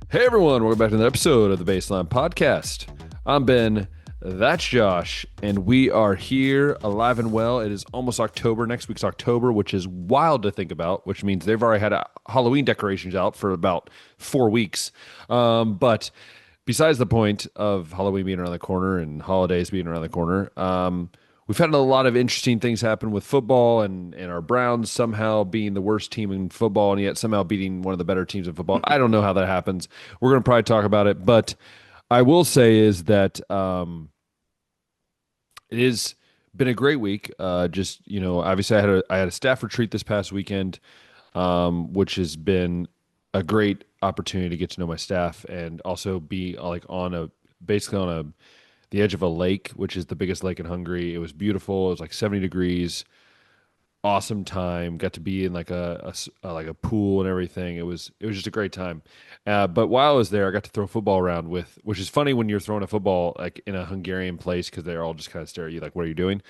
Hey everyone, welcome back to another episode of the Baseline Podcast. I'm Ben, that's Josh, and we are here alive and well. It is almost October. Next week's October, which is wild to think about, which means they've already had Halloween decorations out for about 4 weeks. But besides the point of Halloween being around the corner and holidays being around the corner, we've had a lot of interesting things happen with football and our Browns somehow being the worst team in football and yet somehow beating one of the better teams in football. I don't know how that happens. We're going to probably talk about it, but I will say is that it has been a great week. Just obviously I had a staff retreat this past weekend, which has been a great opportunity to get to know my staff and also be like on a basically on a the edge of a lake, which is the biggest lake in Hungary. It was beautiful. It was like 70 degrees. Awesome time. Got to be in like like a pool and everything. It was just a great time. But while I was there, I got to throw a football around with, which is funny when you're throwing a football like in a Hungarian place because they're all just kind of stare at you like, "What are you doing?"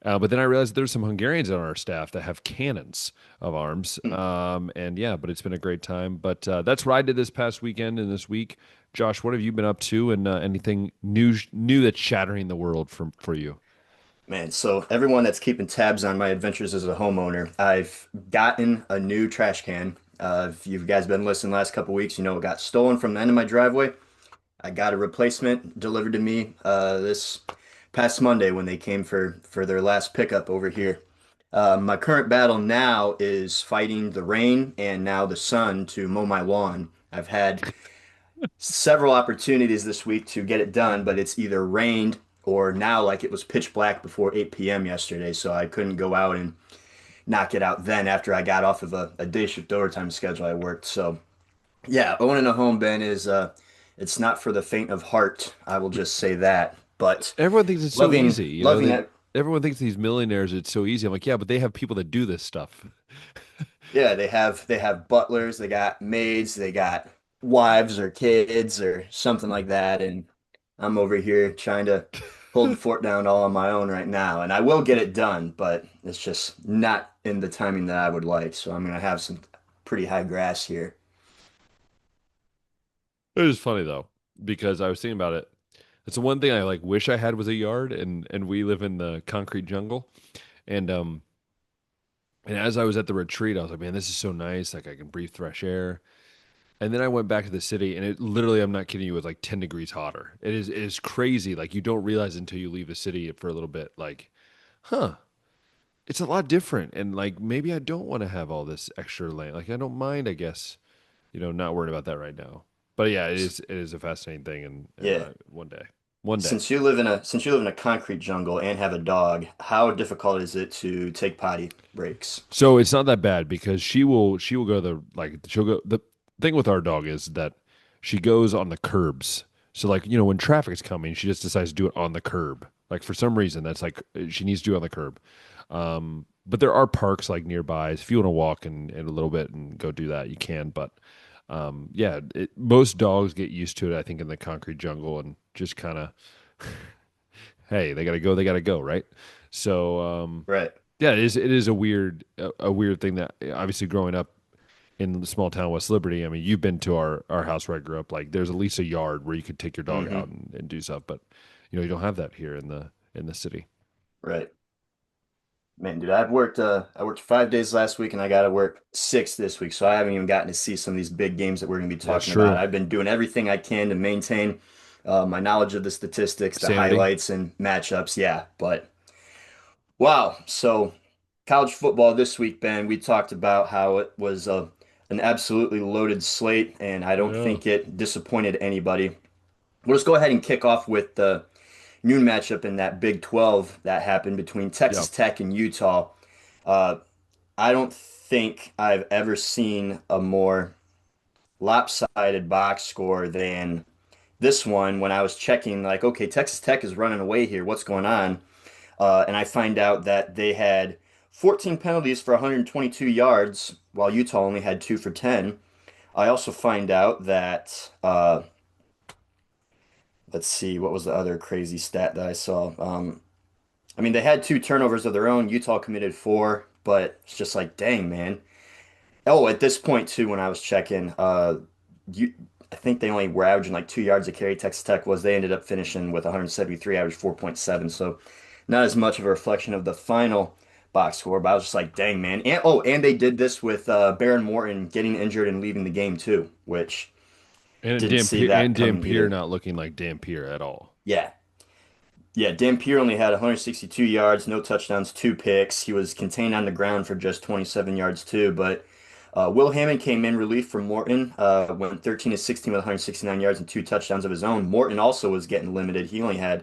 But then I realized there's some Hungarians on our staff that have cannons of arms. And yeah, but it's been a great time. But that's what I did this past weekend and this week. Josh, what have you been up to, and anything new that's shattering the world for you? Man, so everyone that's keeping tabs on my adventures as a homeowner, I've gotten a new trash can. If you guys been listening the last couple weeks, you know it got stolen from the end of my driveway. I got a replacement delivered to me this past Monday when they came for their last pickup over here. My current battle now is fighting the rain and now the sun to mow my lawn. I've had several opportunities this week to get it done, but it's either rained or now like it was pitch black before 8 p.m. yesterday, so I couldn't go out and knock it out then after I got off of a day shift overtime schedule I worked. So yeah, owning a home, Ben, is it's not for the faint of heart. I will just say that. But Everyone thinks it's so loving easy. loving it. Everyone thinks these millionaires it's so easy. I'm like, yeah, but they have people that do this stuff. Yeah, they have butlers, they got maids, they got wives or kids or something like that, and I'm over here trying to hold the fort down all on my own right now, and I will get it done, but it's just not in the timing that I would like. So I'm gonna have some pretty high grass here. It is funny though because I was thinking about it. It's the one thing I like wish I had was a yard, and we live in the concrete jungle, and and as I was at the retreat, I was like, man, this is so nice. Like I can breathe fresh air. And then I went back to the city, and it literally, I'm not kidding you, was like 10 degrees hotter. It is crazy. Like you don't realize until you leave the city for a little bit, like, huh, it's a lot different. And like maybe I don't want to have all this extra land. Like I don't mind, I guess, not worrying about that right now. But yeah, it is a fascinating thing, and Yeah. one day. Since you live in a concrete jungle and have a dog, how difficult is it to take potty breaks? So it's not that bad because she will go the like she'll go the thing with our dog is that she goes on the curbs. So like, when traffic's coming, she just decides to do it on the curb. Like for some reason that's like she needs to do it on the curb. But there are parks like nearby. If you want to walk and a little bit and go do that, you can. But yeah, most dogs get used to it, I think, in the concrete jungle and just kind of, hey, they gotta go, right? So Right. yeah, it is a weird thing that obviously growing up in the small town West Liberty. I mean, you've been to our house where I grew up. Like, there's at least a yard where you could take your dog out Hmm. and do stuff, but you don't have that here in the city. Right. Man, dude, I worked 5 days last week and I got to work six this week. So I haven't even gotten to see some of these big games that we're going to be That's talking about. true. I've been doing everything I can to maintain my knowledge of the statistics, the Sanity. highlights and matchups. Yeah, but wow. So college football this week, Ben, we talked about how it was an absolutely loaded slate, and I don't Yeah. think it disappointed anybody. We'll just go ahead and kick off with the noon matchup in that Big 12 that happened between Yeah. Texas Tech and Utah. Uh, I don't think I've ever seen a more lopsided box score than this one when I was checking, like, okay, Texas Tech is running away here. What's going on? And I find out that they had 14 penalties for 122 yards, while Utah only had two for 10. I also find out that, let's see, what was the other crazy stat that I saw? I mean, they had two turnovers of their own. Utah committed four, but it's just like, dang, man. Oh, at this point too, when I was checking, you, I think they only were averaging like 2 yards a carry. Texas Tech was. They ended up finishing with 173, average 4.7. So not as much of a reflection of the final box score, but I was just like, dang, man. And oh, and they did this with Baron Morton getting injured and leaving the game too, which And didn't see that coming Dampier either. not looking like Dampier at all. Yeah. Yeah, Dampier only had 162 yards, no touchdowns, two picks. He was contained on the ground for just 27 yards too, but Will Hammond came in relief from Morton, went 13 to 16 with 169 yards and two touchdowns of his own. Morton also was getting limited. He only had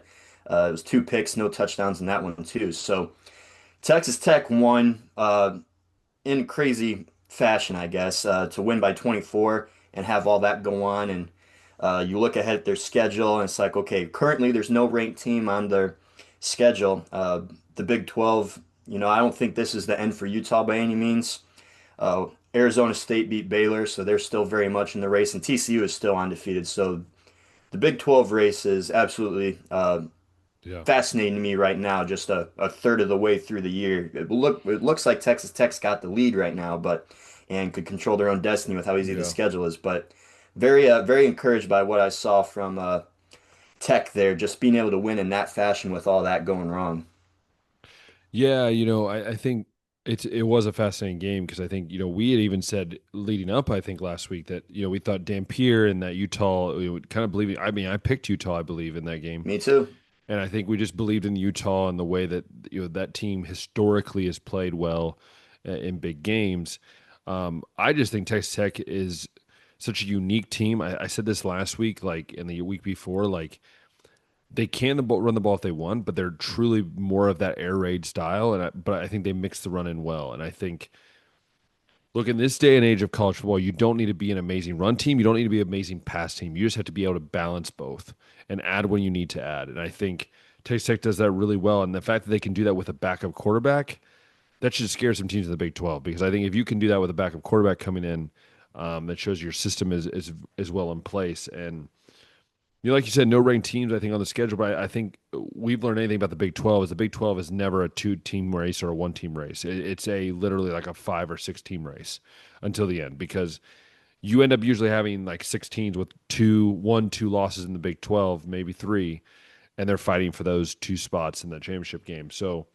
it was two picks, no touchdowns in that one too. So Texas Tech won in crazy fashion, I guess, to win by 24 and have all that go on. And you look ahead at their schedule, and it's like, okay, currently there's no ranked team on their schedule. The Big 12, I don't think this is the end for Utah by any means. Arizona State beat Baylor, so they're still very much in the race, and TCU is still undefeated. So the Big 12 race is absolutely Yeah. fascinating to me right now, just a third of the way through the year. It looks like Texas Tech's got the lead right now, but and could control their own destiny with how easy the Yeah. schedule is. But very encouraged by what I saw from Tech there, just being able to win in that fashion with all that going wrong. Yeah, I think it was a fascinating game because I think, we had even said leading up, I think last week that, we thought Dampier and that Utah, we would kind of believe, I mean, I picked Utah, I believe, in that game. Me too. And I think we just believed in Utah and the way that, that team historically has played well in big games. I just think Texas Tech is such a unique team. I said this last week, like in the week before, like they can run the ball if they want, but they're truly more of that air raid style. But I think they mix the run in well. And I think, look, in this day and age of college football, you don't need to be an amazing run team. You don't need to be an amazing pass team. You just have to be able to balance both and add when you need to add. And I think Texas Tech does that really well. And the fact that they can do that with a backup quarterback, that should scare some teams in the Big 12 because I think if you can do that with a backup quarterback coming in, that shows your system is well in place. And like you said, no ranked teams, I think, on the schedule. But I think we've learned anything about the Big 12 is the Big 12 is never a two-team race or a one-team race. It's a literally like a 5 or 6 team race until the end because you end up usually having like 6 teams with 2 losses in the Big 12, maybe 3, and they're fighting for those 2 spots in the championship game. So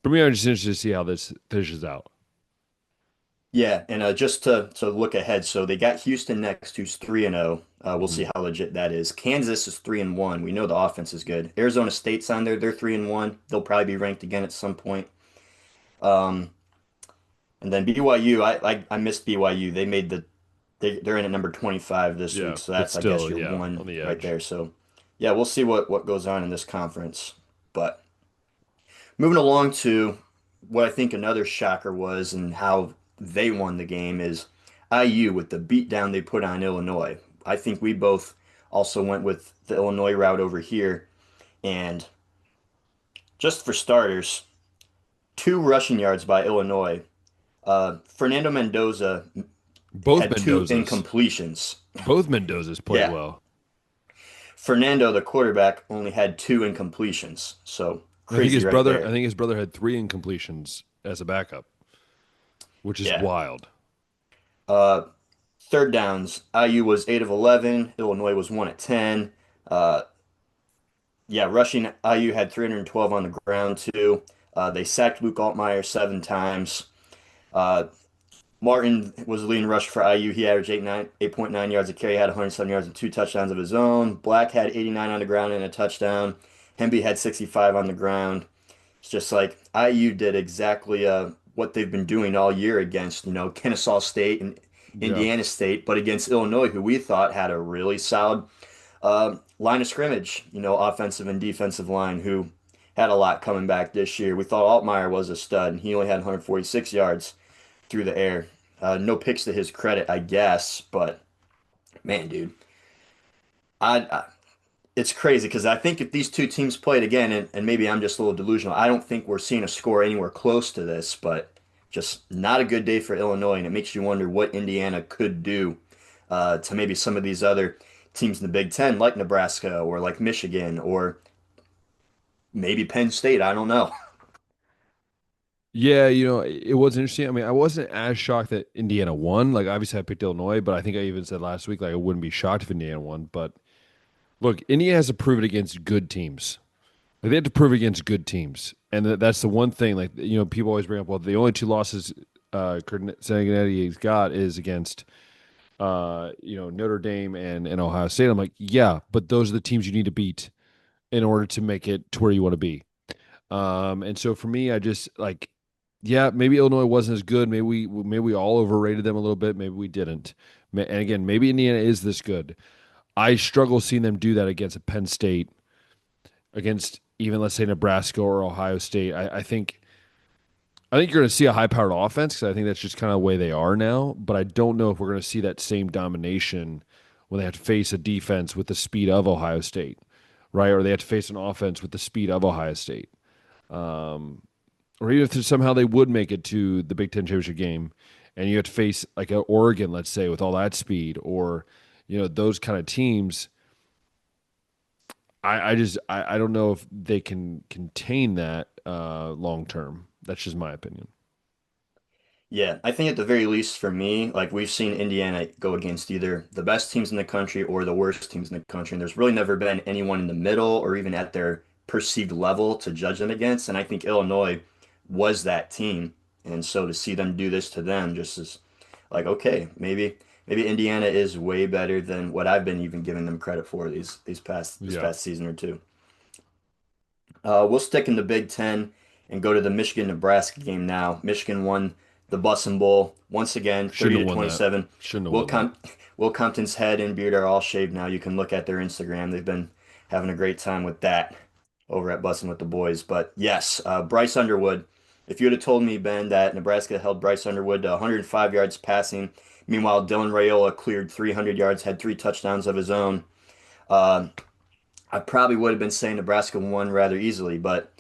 for me, I'm just interested to see how this finishes out. Yeah, and just to look ahead, so they got Houston next, who's 3-0. We'll Mhm. see how legit that is. Kansas is 3-1. We know the offense is good. Arizona State's on there. They're 3-1. They'll probably be ranked again at some point. Um, and then BYU, I missed BYU. They're in at number 25 this Yeah, week, so but that's I guess still, your yeah, one on the right edge. there. So yeah, we'll see what goes on in this conference. But moving along to what I think another shocker was and how they won the game is IU with the beatdown they put on Illinois. I think we both also went with the Illinois route over here. And just for starters, two rushing yards by Illinois. Fernando Mendoza Both had two Mendozas, incompletions. both Mendozas played Yeah. well. Fernando, the quarterback, only had two incompletions. So I think crazy right I there. think his brother had 3 incompletions as a backup, which is Yeah. wild. Uh, third downs, IU was 8 of 11. Illinois was 1 at 10. Uh, yeah, rushing, IU had 312 on the ground too. They sacked Luke Altmaier 7 times. Uh, Martin was the leading rusher for IU. He averaged 8.9 yards a carry, had 107 yards and two touchdowns of his own. Black had 89 on the ground and a touchdown. Hemby had 65 on the ground. It's just like IU did exactly what they've been doing all year against, Kennesaw State and Yeah. Indiana State, but against Illinois, who we thought had a really solid line of scrimmage, offensive and defensive line, who had a lot coming back this year. We thought Altmaier was a stud, and he only had 146 yards through the air. No picks to his credit, I guess, but man, dude, I it's crazy because I think if these two teams played again, and maybe I'm just a little delusional, I don't think we're seeing a score anywhere close to this, but just not a good day for Illinois, and it makes you wonder what Indiana could do to maybe some of these other teams in the Big Ten, like Nebraska or like Michigan or maybe Penn State. I don't know. Yeah, it was interesting. I mean, I wasn't as shocked that Indiana won. Like, obviously, I picked Illinois, but I think I even said last week, like, I wouldn't be shocked if Indiana won. But look, Indiana has to prove it against good teams. Like, they have to prove it against good teams, and that's the one thing. Like, people always bring up, well, the only two losses Cincinnati's got is against Notre Dame and Ohio State. I'm like, yeah, but those are the teams you need to beat in order to make it to where you want to be. And so for me, I just like, yeah, maybe Illinois wasn't as good. Maybe we all overrated them a little bit. Maybe we didn't. And again, maybe Indiana is this good. I struggle seeing them do that against a Penn State, against even let's say Nebraska or Ohio State. I think you're going to see a high-powered offense because I think that's just kind of the way they are now. But I don't know if we're going to see that same domination when they have to face a defense with the speed of Ohio State, right? Or they have to face an offense with the speed of Ohio State. Or even if somehow they would make it to the Big Ten championship game, and you have to face like a Oregon, let's say, with all that speed, or those kind of teams. I don't know if they can contain that long term. That's just my opinion. Yeah, I think at the very least for me, like we've seen Indiana go against either the best teams in the country or the worst teams in the country, and there's really never been anyone in the middle or even at their perceived level to judge them against. And I think Illinois was that team, and so to see them do this to them just is like, okay, maybe Indiana is way better than what I've been even giving them credit for these past this Yeah, past season or two. We'll stick in the Big Ten and go to the Michigan-Nebraska game now. Michigan won the Bussin' Bowl once again, shouldn't 30 have to won that. 27. Shouldn't have Will won that. Com Will Compton's head and beard are all shaved now. You can look at their Instagram. They've been having a great time with that over at Bussin' with the Boys. But yes, Bryce Underwood. If you would have told me, Ben, that Nebraska held Bryce Underwood to 105 yards passing, meanwhile Dylan Raiola cleared 300 yards, had three touchdowns of his own, uh, I probably would have been saying Nebraska won rather easily. But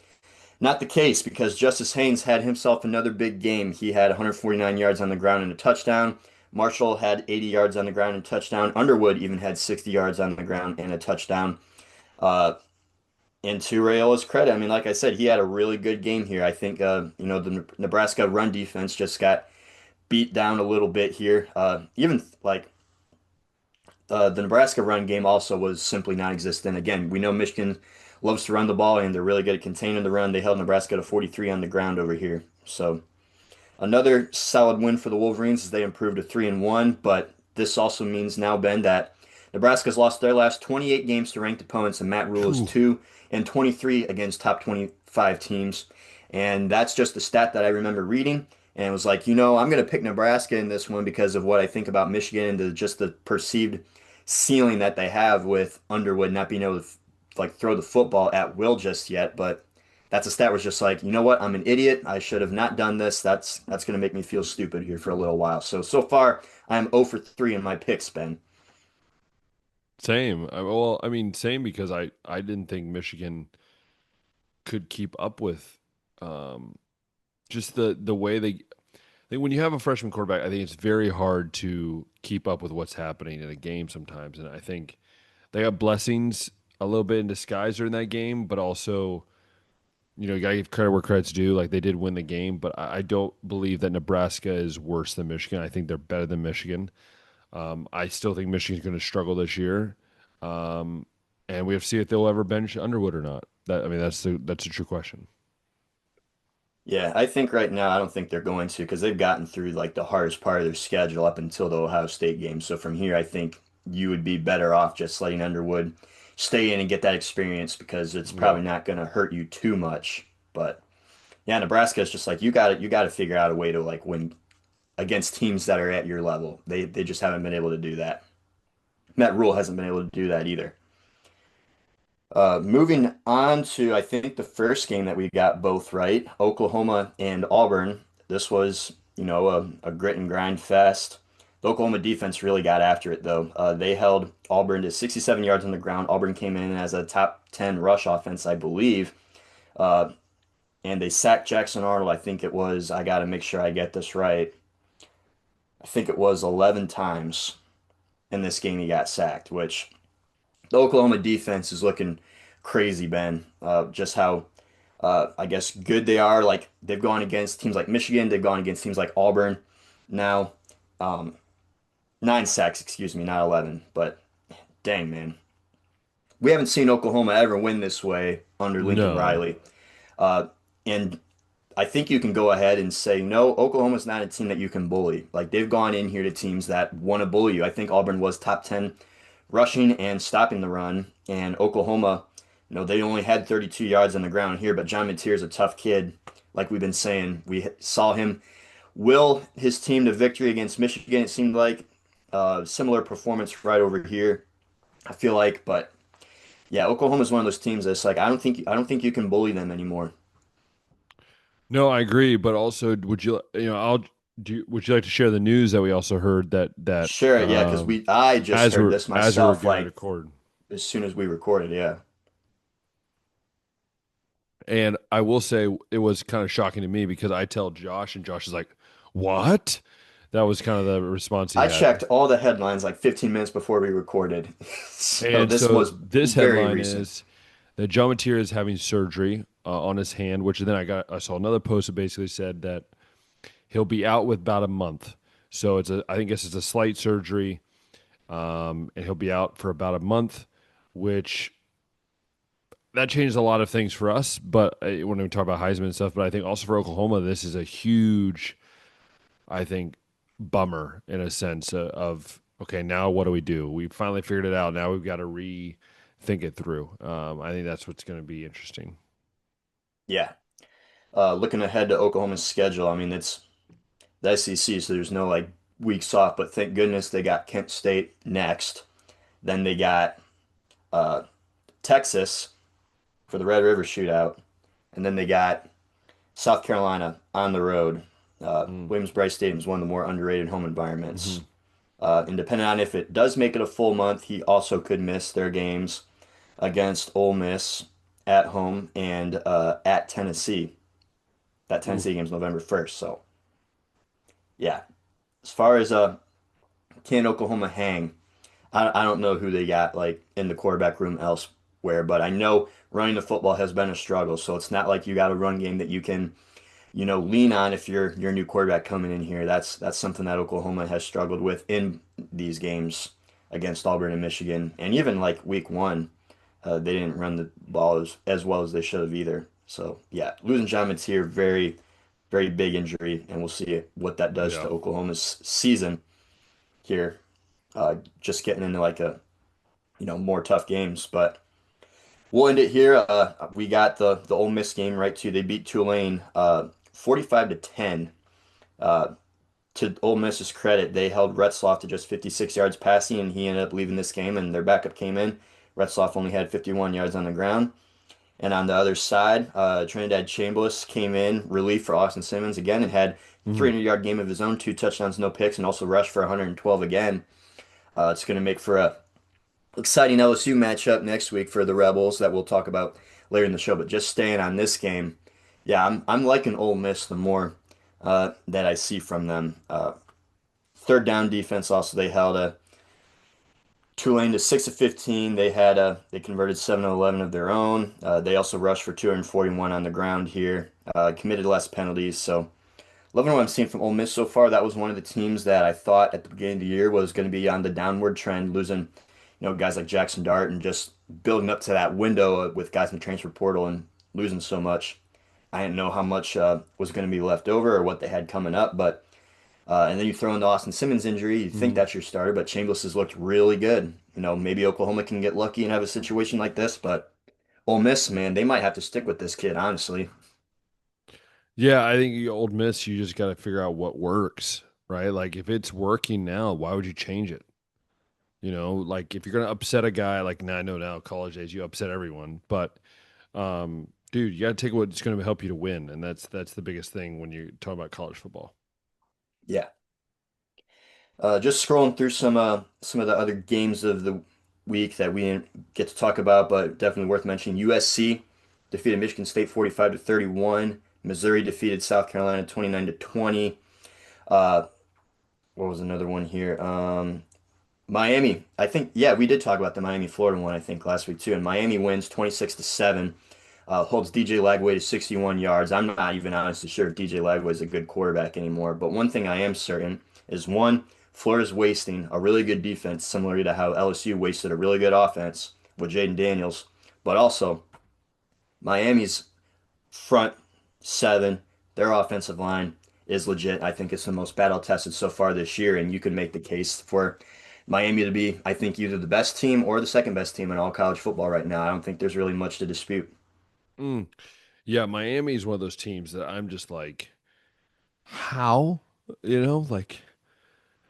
not the case because Justice Haynes had himself another big game. He had 149 yards on the ground and a touchdown. Marshall had 80 yards on the ground and a touchdown. Underwood even had 60 yards on the ground and a touchdown. Uh, and to Rayola's credit, I mean, like I said, he had a really good game here. I think, the Nebraska run defense just got beat down a little bit here. Even like the Nebraska run game also was simply non-existent. Again, we know Michigan loves to run the ball and they're really good at containing the run. They held Nebraska to 43 on the ground over here. So another solid win for the Wolverines as they improved to 3-1. But this also means now, Ben, that Nebraska's lost their last 28 games to ranked opponents, and Matt Rule is Phew. 2-23 against top 25 teams. And that's just the stat that I remember reading. And it was like, I'm going to pick Nebraska in this one because of what I think about Michigan and just the perceived ceiling that they have with Underwood not being able to like throw the football at will just yet. But that's a stat was just like, you know what? I'm an idiot. I should have not done this. That's going to make me feel stupid here for a little while. So far, I'm 0 for 3 in my picks, Ben. Same. Well, I mean, same because I didn't think Michigan could keep up with um, just the way they. I think when you have a freshman quarterback, I think it's very hard to keep up with what's happening in a game sometimes, and I think they got blessings a little bit in disguise during that game, but also you gotta give credit where credit's due. Like they did win the game, but I don't believe that Nebraska is worse than Michigan. I think they're better than Michigan. I still think Michigan's going to struggle this year, um, and we have to see if they'll ever bench Underwood or not. I mean, that's a true question. Yeah, I think right now I don't think they're going to because they've gotten through like the hardest part of their schedule up until the Ohio State game. So from here, I think you would be better off just letting Underwood stay in and get that experience because it's Yeah, probably not going to hurt you too much. But yeah, Nebraska is just like you got to figure out a way to like win against teams that are at your level. They just haven't been able to do that. Matt Rule hasn't been able to do that either. Moving on to, I think, the first game that we got both right, Oklahoma and Auburn. This was, a grit and grind fest. The Oklahoma defense really got after it, though. They held Auburn to 67 yards on the ground. Auburn came in as a top 10 rush offense, I believe. Uh, and they sacked Jackson Arnold. I think it was, I got to make sure I get this right. I think it was 11 times in this game he got sacked, which the Oklahoma defense is looking crazy, Ben. Just how I guess good they are. Like they've gone against teams like Michigan, they've gone against teams like Auburn. Now, um, 9 sacks, excuse me, not 11. But dang, man, we haven't seen Oklahoma ever win this way under Lincoln No. Riley. Uh, and I think you can go ahead and say, no, Oklahoma's not a team that you can bully. Like they've gone in here to teams that want to bully you. I think Auburn was top 10 rushing and stopping the run, and Oklahoma, they only had 32 yards on the ground here, but John Mateer is a tough kid. Like we've been saying, we saw him will his team to victory against Michigan. It seemed like similar performance right over here. I feel like, but yeah, Oklahoma is one of those teams that's like I don't think you can bully them anymore. No, I agree, but also would I'll would you like to share the news that we also heard that Sure, yeah, because I just as heard we're this as we were myself getting like record. as soon as we recorded. Yeah, And I will say it was kind of shocking to me because I tell Josh and Josh is like, "What?" That was kind of the response he I had. checked all the headlines like 15 minutes before we recorded, so And this so was this very headline recent. is that John Mateer is having surgery on his hand, which then I saw another post that basically said that he'll be out with about a month. So I think it's a slight surgery, and he'll be out for about a month, which that changed a lot of things for us. But when we talk about Heisman and stuff, but I think also for Oklahoma, this is a huge, I think, bummer in a sense of okay, now what do we do? We finally figured it out. Now we've got to rethink it through. I think that's what's going to be interesting. Yeah, looking ahead to Oklahoma's schedule, I mean it's the SEC, so there's no like weeks off. But thank goodness they got Kent State next. Then they got uh, Texas for the Red River Shootout, and then they got South Carolina on the road. Mm. Williams-Brice Stadium is one of the more underrated home Hmm. environments. And depending on if it does make it a full month, he also could miss their games against Ole Miss at home and at Tennessee. That Ooh. Tennessee game's November 1st. So, yeah, as far as can Oklahoma hang, I don't know who they got like in the quarterback room elsewhere, but I know running the football has been a struggle. So it's not like you got a run game that you can lean on if you're a new quarterback coming in here. That's something that Oklahoma has struggled with in these games against Auburn and Michigan, and even like week one, they didn't run the ball as well as they should have either. So yeah, losing John Mateer, very very big injury, and we'll see what that does Yeah. to Oklahoma's season here. Just getting into like a more tough games, but. We'll end it here. We got the Ole Miss game right too. They beat Tulane 45-10. Uh, to Ole Miss's credit, they held Retzloff to just 56 yards passing, and he ended up leaving this game. And their backup came in. Retzloff only had 51 yards on the ground. And on the other side, Trinidad Chambliss came in relief for Austin Simmons again and had Hmm. 300-yard game of his own, 2 touchdowns, no picks, and also rushed for 112 again. It's going to make for a exciting LSU matchup next week for the Rebels that we'll talk about later in the show. But just staying on this game, yeah, I'm liking Ole Miss the more that I see from them. Third down defense also they held a Tulane to 6 of 15. They converted 7 of 11 of their own. They also rushed for 241 on the ground here. Committed less penalties. So loving what I'm seeing from Ole Miss so far. That was one of the teams that I thought at the beginning of the year was going to be on the downward trend, losing guys like Jackson Dart and just building up to that window with guys in the transfer portal and losing so much. I didn't know how much was going to be left over or what they had coming up, but and then you throw in the Austin Simmons injury, you think Hmm. that's your starter, but Chambliss has looked really good. Maybe Oklahoma can get lucky and have a situation like this, but Ole Miss, man, they might have to stick with this kid, honestly. Yeah, I think Old Miss, you just got to figure out what works, right? Like if it's working now, why would you change it? Like if you're gonna upset a guy, like now I know now college days, you upset everyone, but dude, you got to take what's going to help you to win, and that's the biggest thing when you talk about college football. Yeah. Just scrolling through some of the other games of the week that we didn't get to talk about, but definitely worth mentioning. USC defeated Michigan State 45-31. Missouri defeated South Carolina 29-20. Uh, what was another one here? Miami. I think yeah, we did talk about the Miami Florida one I think last week too. And Miami wins 26-7 Holds DJ Lagway to 61 yards. I'm not even honestly sure if DJ Lagway is a good quarterback anymore. But one thing I am certain is one, Florida's wasting a really good defense, similar to how LSU wasted a really good offense with Jaden Daniels. But also, Miami's front seven, their offensive line is legit. I think it's the most battle tested so far this year, and you can make the case for Miami to be, I think, either the best team or the second best team in all college football right now. I don't think there's really much to dispute. Mm. Yeah, Miami is one of those teams that I'm just like, how? Like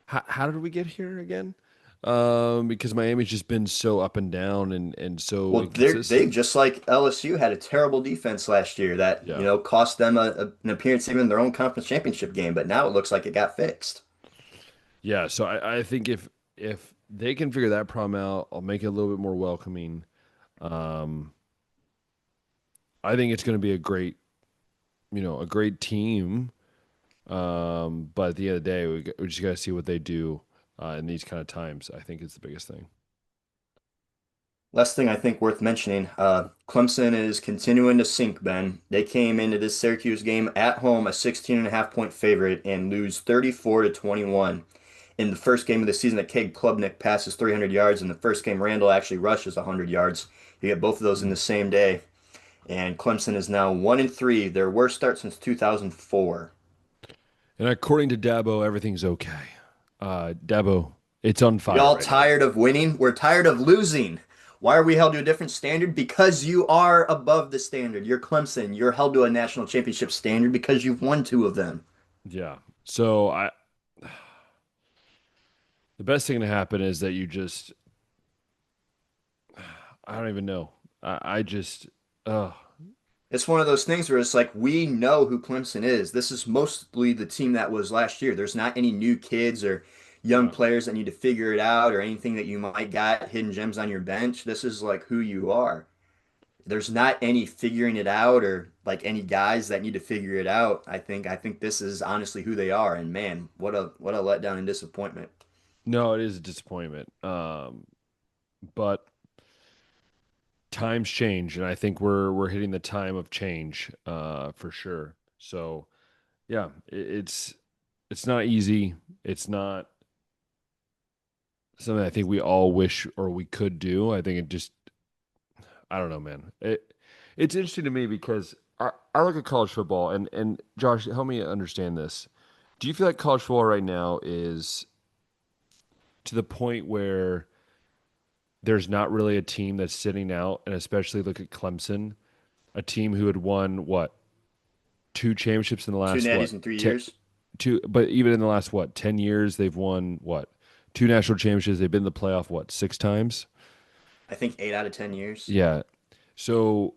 how did we get here again? Because Miami's just been so up and down and so Well, they inconsistent. just like LSU had a terrible defense last year that, Yeah. cost them an appearance even in their own conference championship game, but now it looks like it got fixed. Yeah, so I think if they can figure that problem out, I'll make it a little bit more welcoming. Um, I think it's going to be a great team. But at the end of the day, we just got to see what they do in these kind of times. I think is the biggest thing. Last thing I think worth mentioning, Clemson is continuing to sink, Ben. They came into this Syracuse game at home a 16.5 point favorite and lose 34 to 21. In the first game of the season that Cade Klubnik passes 300 yards, in the first game Randall actually rushes 100 yards. You get both of those in Mm. the same day. And Clemson is now 1-3, their worst start since 2004. And according to Dabo, everything's okay. Dabo, it's on We fire all right now. tired of winning. We're tired of losing. Why are we held to a different standard? Because you are above the standard. You're Clemson. You're held to a national championship standard because you've won two of them. Yeah. So the best thing to happen is that you just, I don't even know. I just, uh, It's one of those things where it's like we know who Clemson is. This is mostly the team that was last year. There's not any new kids or young yeah. players that need to figure it out or anything that you might got hidden gems on your bench. This is like who you are. There's not any figuring it out or like any guys that need to figure it out. I think this is honestly who they are. And man, what a letdown and disappointment. No, it is a disappointment. But times change, and I think we're hitting the time of change, for sure. So yeah, it's not easy. It's not something I think we all wish or we could do. I think it just I don't know, man. It's interesting to me because I look at college football and Josh, help me understand this. Do you feel like college football right now is to the point where there's not really a team that's sitting out, and especially look at Clemson, a team who had won what two championships in the Two last natties what in 3 years. two, but even in the last what 10 years, they've won what two national championships. They've been in the playoff what six times. I think 8 out of 10 years. Yeah, so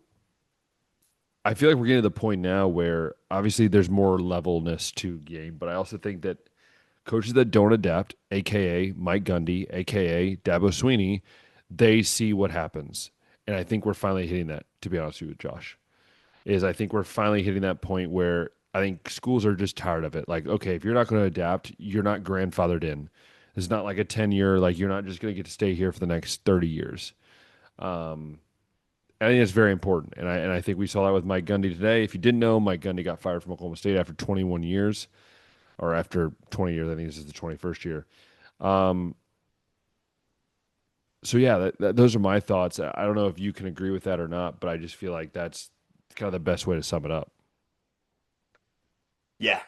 I feel like we're getting to the point now where obviously there's more levelness to game, but I also think that coaches that don't adapt, aka Mike Gundy, aka Dabo Sweeney, they see what happens, and I think we're finally hitting that. To be honest with you, Josh, is I think we're finally hitting that point where I think schools are just tired of it. Like, okay, if you're not going to adapt, you're not grandfathered in. It's not like a 10-year, like you're not just going to get to stay here for the next 30 years. Um, I think it's very important, and I think we saw that with Mike Gundy today. If you didn't know, Mike Gundy got fired from Oklahoma State after 21 years, or after 20 years. I think this is the 21st year. Um, so yeah, those are my thoughts. I don't know if you can agree with that or not, but I just feel like that's kind of the best way to sum it up. Yeah.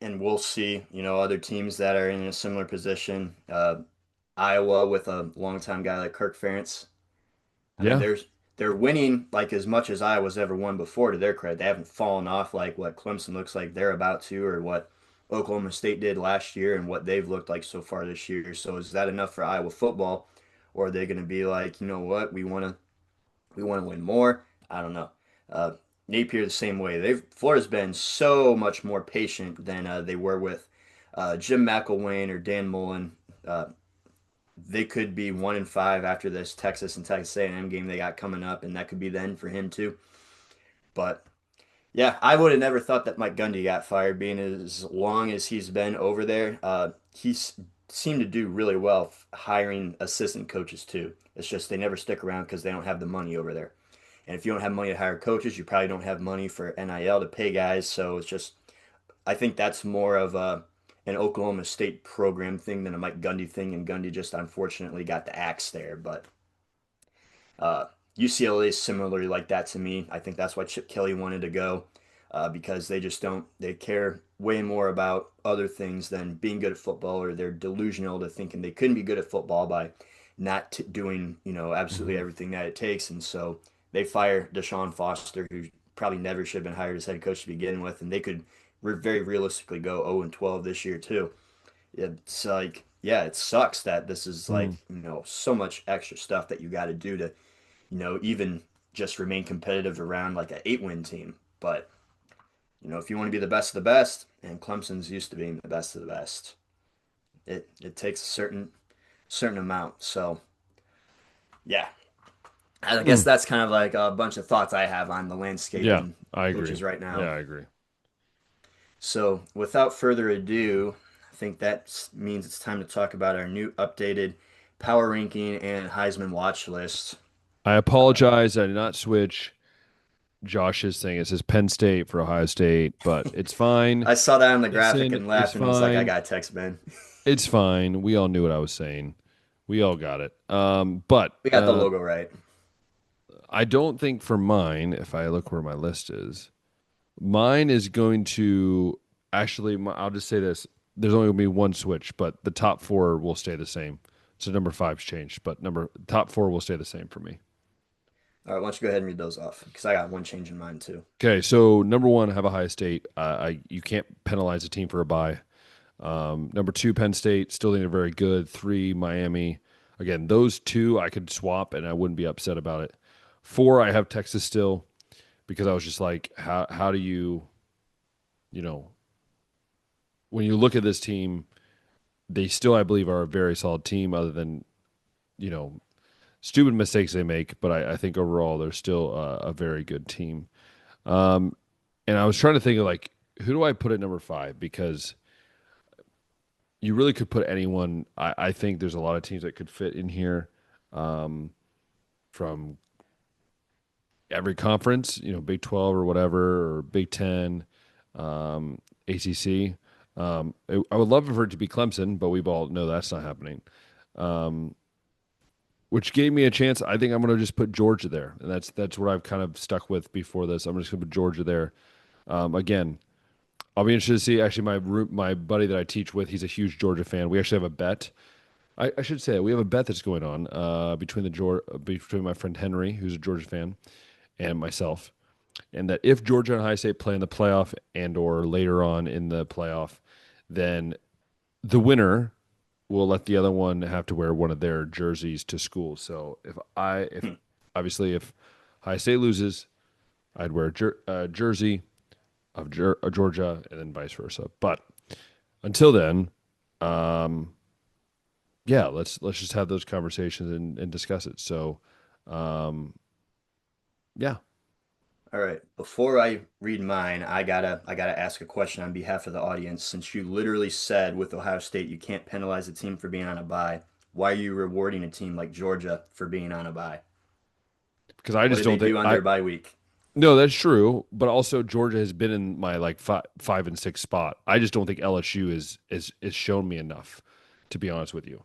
And we'll see, other teams that are in a similar position. Iowa with a longtime guy like Kirk Ferentz. I mean, Yeah, they're winning like as much as Iowa's ever won before, to their credit. They haven't fallen off like what Clemson looks like they're about to, or what Oklahoma State did last year and what they've looked like so far this year. So is that enough for Iowa football? Or are they going to be like, you know what, we want to win more? I don't know. Uh, Napier the same way. Florida's been so much more patient than they were with Jim McElwain or Dan Mullen. Uh, they could be 1-5 after this Texas and Texas A&M game they got coming up, and that could be the end for him too. But yeah, I would have never thought that Mike Gundy got fired, being as long as he's been over there. He's seemed to do really well hiring assistant coaches too. It's just they never stick around because they don't have the money over there. And if you don't have money to hire coaches, you probably don't have money for NIL to pay guys. So it's just, I think that's more of an Oklahoma State program thing than a Mike Gundy thing. And Gundy just unfortunately got the axe there. But uh, UCLA is similarly like that to me. I think that's why Chip Kelly wanted to go because they just don't, they care way more about other things than being good at football, or they're delusional to thinking they couldn't be good at football by not doing, absolutely Hmm. everything that it takes. And so they fire Deshaun Foster, who probably never should have been hired as head coach to begin with. And they could very realistically go 0 and 12 this year, too. It's like, yeah, it sucks that this is Hmm. like, so much extra stuff that you got to do to even just remain competitive around like an 8-win team. But, if you want to be the best of the best, and Clemson's used to being the best of the best, it takes a certain amount. So yeah, I Hmm. guess that's kind of like a bunch of thoughts I have on the landscape Yeah, and I agree. coaches right Yeah, now. I agree. So without further ado, I think that means it's time to talk about our new updated power ranking and Heisman watch list. I Uh, apologize. I did not switch Josh's thing. It says Penn State for Ohio State, but it's fine. I saw that on the graphic Listen, and it's laughed and was like, I fine. got to text Ben. It's fine. We all knew what I was saying. We all got it. But We got the logo right. I don't think for mine, if I look where my list is, mine is going to actually, I'll just say this. There's only going to be one switch, but the top four will stay the same. So number five's changed, but top four will stay the same for me. All right, why don't you go ahead and read those off? Because I got one change in mind too. Okay, so number one, have Ohio State. You can't penalize a team for a bye. Number two, Penn State. Still think they're very good. Three, Miami. Again, those two I could swap and I wouldn't be upset about it. Four, I have Texas still because I was just like, how do you know, when you look at this team, they still, I believe, are a very solid team, other than, you know, stupid mistakes they make. But I think overall, they're still a very good team. Um, and I was trying to think of like, who do I put at number five? Because you really could put anyone. I think there's a lot of teams that could fit in here um, from every conference, Big 12 or whatever, or Big 10, ACC. I would love for it to be Clemson, but we all know that's not happening. Um, which gave me a chance. I think I'm going to just put Georgia there, and that's what I've kind of stuck with before this. I'm just going to put Georgia there. Again, I'll be interested to see. Actually, my buddy that I teach with, he's a huge Georgia fan. We actually have a bet. I should say we have a bet that's going on between my friend Henry, who's a Georgia fan, and myself, and that if Georgia and Ohio State play in the playoff and or later on in the playoff, then the winner will let the other one have to wear one of their jerseys to school. So if Hmm. obviously if Ohio State loses, I'd wear a jersey of Georgia, and then vice versa. But until then, um, yeah, let's just have those conversations and discuss it. So, um, yeah, All right. Before I read mine, I gotta ask a question on behalf of the audience. Since you literally said with Ohio State you can't penalize a team for being on a bye, why are you rewarding a team like Georgia for being on a bye? because I What just did they don't think do on I. their bye week? No, that's true, but also Georgia has been in my like five and six spot. I just don't think LSU is shown me enough, to be honest with you.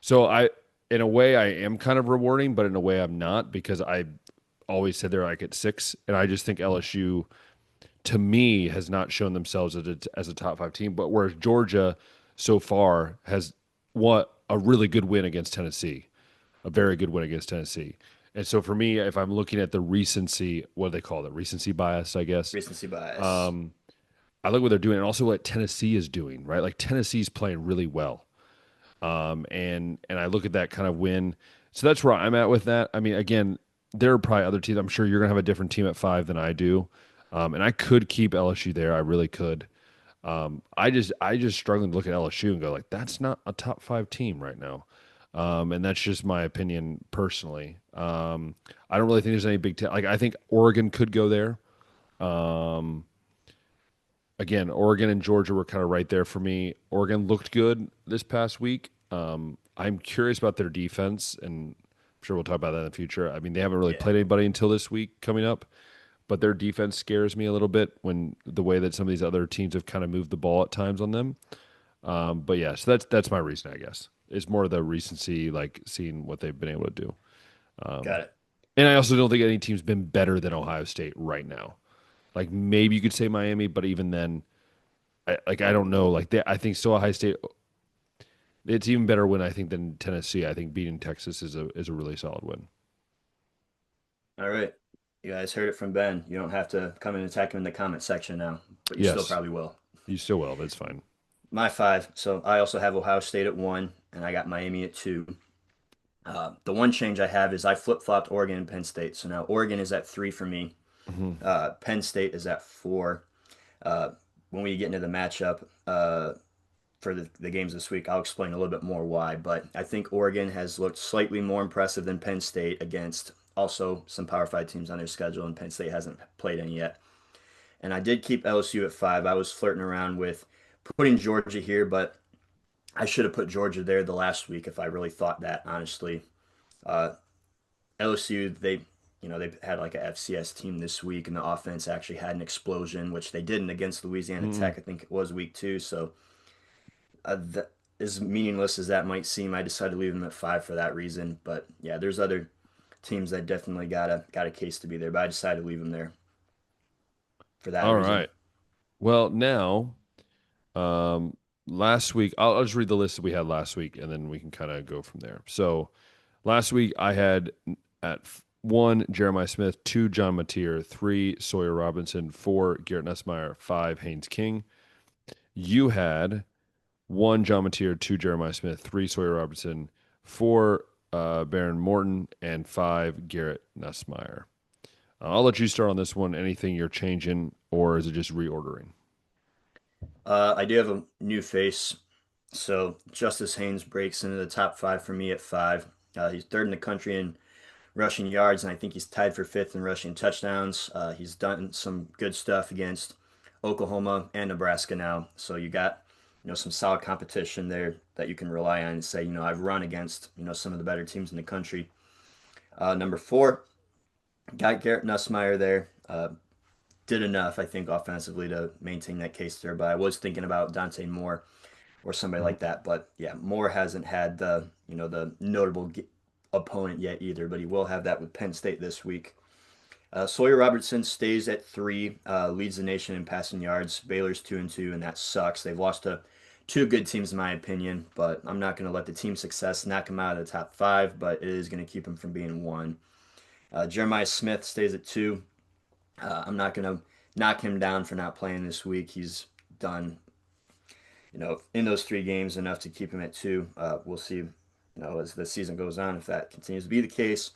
So in a way, I am kind of rewarding, but in a way, I'm not, because I always said they're like at six, and I just think LSU to me has not shown themselves as a top five team. But whereas Georgia so far has won a really good win against Tennessee, a very good win against Tennessee. And so for me, if I'm looking at the recency, what do they call it? Recency bias, I guess. Recency bias. Um, I look what they're doing, and also what Tennessee is doing, right? Like Tennessee's playing really well. And I look at that kind of win. So that's where I'm at with that. I mean, again, there are probably other teams. I'm sure you're gonna have a different team at five than I do. And I could keep LSU there. I really could. I just struggling to look at LSU and go like, that's not a top five team right now. And that's just my opinion personally. I don't really think there's any like I think Oregon could go there. Um, Again, Oregon and Georgia were kind of right there for me. Oregon looked good this past week. I'm curious about their defense and sure we'll talk about that in the future. I mean, they haven't really Yeah, played anybody until this week coming up, but their defense scares me a little bit when the way that some of these other teams have kind of moved the ball at times on them. But yeah, so that's my reason, I guess. It's more the recency, like seeing what they've been able to do. got it. And I also don't think any team's been better than Ohio State right now. Like maybe you could say Miami, but even then, I don't know. Like I think still Ohio State. It's even better win I think than Tennessee. I think beating Texas is a really solid win. All right. You guys heard it from Ben. You don't have to come and attack him in the comment section now, but you still Yes, probably will. you still will. That's fine. My five. So I also have Ohio State at one, and I got Miami at two. The one change I have is I flip-flopped Oregon and Penn State. So now Oregon is at three for me. Hmm. Penn State is at four. Uh, when we get into the matchup for the games this week, I'll explain a little bit more why. But I think Oregon has looked slightly more impressive than Penn State against also some Power Five teams on their schedule, and Penn State hasn't played any yet. And I did keep LSU at five. I was flirting around with putting Georgia here, but I should have put Georgia there the last week if I really thought that, honestly. Uh, LSU, they've had like a FCS team this week, and the offense actually had an explosion, which they didn't against Louisiana Mm-mm. Tech. I think it was week two. So, as meaningless as that might seem, I decided to leave them at five for that reason. But yeah, there's other teams that definitely got a case to be there, but I decided to leave them there for that All reason. right. Well, now, um, last week I'll just read the list that we had last week, and then we can kind of go from there. So last week I had at one Jeremiah Smith, two John Mateer, three Sawyer Robinson, four Garrett Nussmeyer, five Haynes King. You had one John Mateer, two Jeremiah Smith, three Sawyer Robertson, four Baron Morton, and five Garrett Nussmeyer. I'll let you start on this one. Anything you're changing, or is it just reordering? I do have a new face. So Justice Haynes breaks into the top five for me at five. He's third in the country in rushing yards, and I think he's tied for fifth in rushing touchdowns. He's done some good stuff against Oklahoma and Nebraska now. So you got, some solid competition there that you can rely on and say, I've run against, some of the better teams in the country. Number four, got Garrett Nussmeyer there. Did enough, I think, offensively to maintain that case there. But I was thinking about Dante Moore or somebody Mhm. like that. But yeah, Moore hasn't had the notable opponent yet either, but he will have that with Penn State this week. Sawyer Robertson stays at three, leads the nation in passing yards. Baylor's 2-2, and that sucks. They've lost to two good teams, in my opinion, but I'm not going to let the team success knock him out of the top five, but it is going to keep him from being one. Jeremiah Smith stays at two. I'm not going to knock him down for not playing this week. He's done, in those three games enough to keep him at two. We'll see, as the season goes on if that continues to be the case.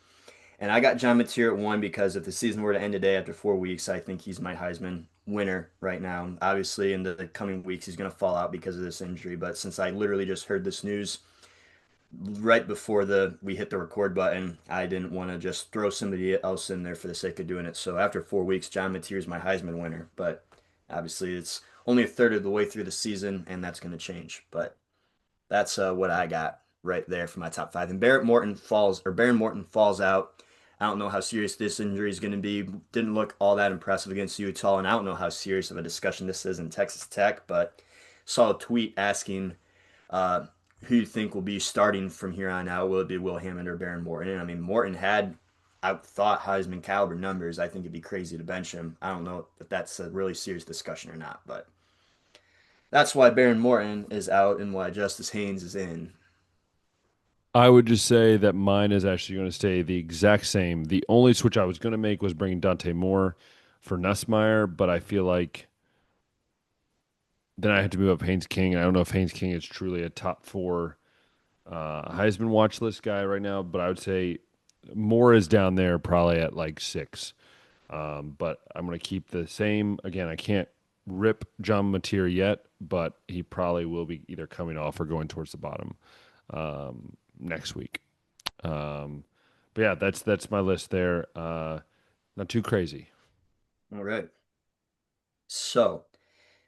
And I got John Mateer at one because if the season were to end today after 4 weeks, I think he's my Heisman winner right now. Obviously, in the coming weeks, he's going to fall out because of this injury. But since I literally just heard this news right before we hit the record button, I didn't want to just throw somebody else in there for the sake of doing it. So after 4 weeks, John Mateer is my Heisman winner. But obviously, it's only a third of the way through the season, and that's going to change. But that's what I got right there for my top five. And Baron Morton falls out. I don't know how serious this injury is going to be. Didn't look all that impressive against Utah, and I don't know how serious of a discussion this is in Texas Tech. But saw a tweet asking uh, who you think will be starting from here on out. Will it be Will Hammond or Baron Morton? And I mean, Morton had I thought Heisman caliber numbers. I think it'd be crazy to bench him. I don't know if that's a really serious discussion or not, but that's why Baron Morton is out and why Justice Haynes is in. I would just say that mine is actually going to stay the exact same. The only switch I was going to make was bringing Dante Moore for Nussmeyer, but I feel like then I had to move up Haynes King. And I don't know if Haynes King is truly a top four Heisman watch list guy right now, but I would say Moore is down there probably at like six. But I'm going to keep the same. Again, I can't rip John Mateer yet, but he probably will be either coming off or going towards the bottom next week. Um, but yeah, that's my list there. Not too crazy. All right. So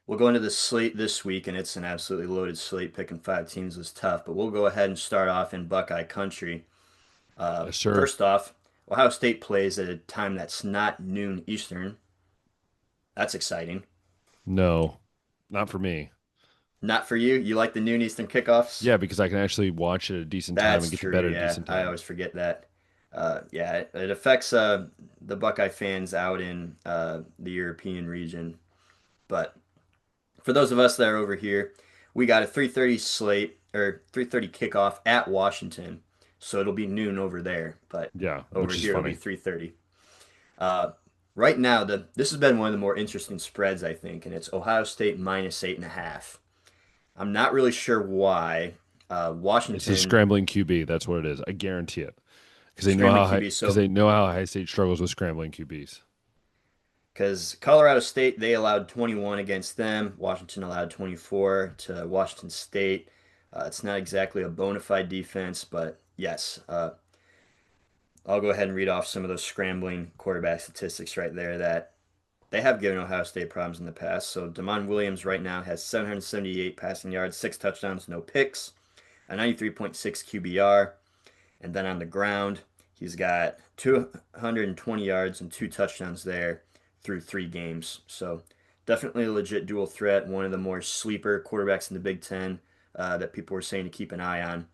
we'll go into the slate this week, and it's an absolutely loaded slate. Picking five teams was tough, but we'll go ahead and start off in Buckeye Country. Yes, sir. First off, Ohio State plays at a time that's not noon Eastern. That's exciting. No, not for me. Not for you. You like the noon Eastern kickoffs? Yeah, because I can actually watch it at a decent time and That's get to true. bed at a Yeah, decent I time. always forget that. Yeah, it affects the Buckeye fans out in the European region. But for those of us that are over here, we got a 3:30 slate or 3:30 kickoff at Washington, so it'll be noon over there. But Yeah, over which is here it'll be funny. 3:30. Uh, right now, this has been one of the more interesting spreads I think, and it's Ohio State minus 8.5. I'm not really sure why. It's a Washington scrambling QB. That's what it is. I guarantee it. scrambling QB. Because So they know how High State struggles with scrambling QBs. because Colorado State, they allowed 21 against them. Washington allowed 24 to Washington State. It's not exactly a bona fide defense, but yes, I'll go ahead and read off some of those scrambling quarterback statistics right there that they have given Ohio State problems in the past. So Damon Williams right now has 778 passing yards, 6 touchdowns, no picks, a 93.6 QBR. And then on the ground, he's got 220 yards and 2 touchdowns there through 3 games. So definitely a legit dual threat, one of the more sleeper quarterbacks in the Big Ten that people were saying to keep an eye on.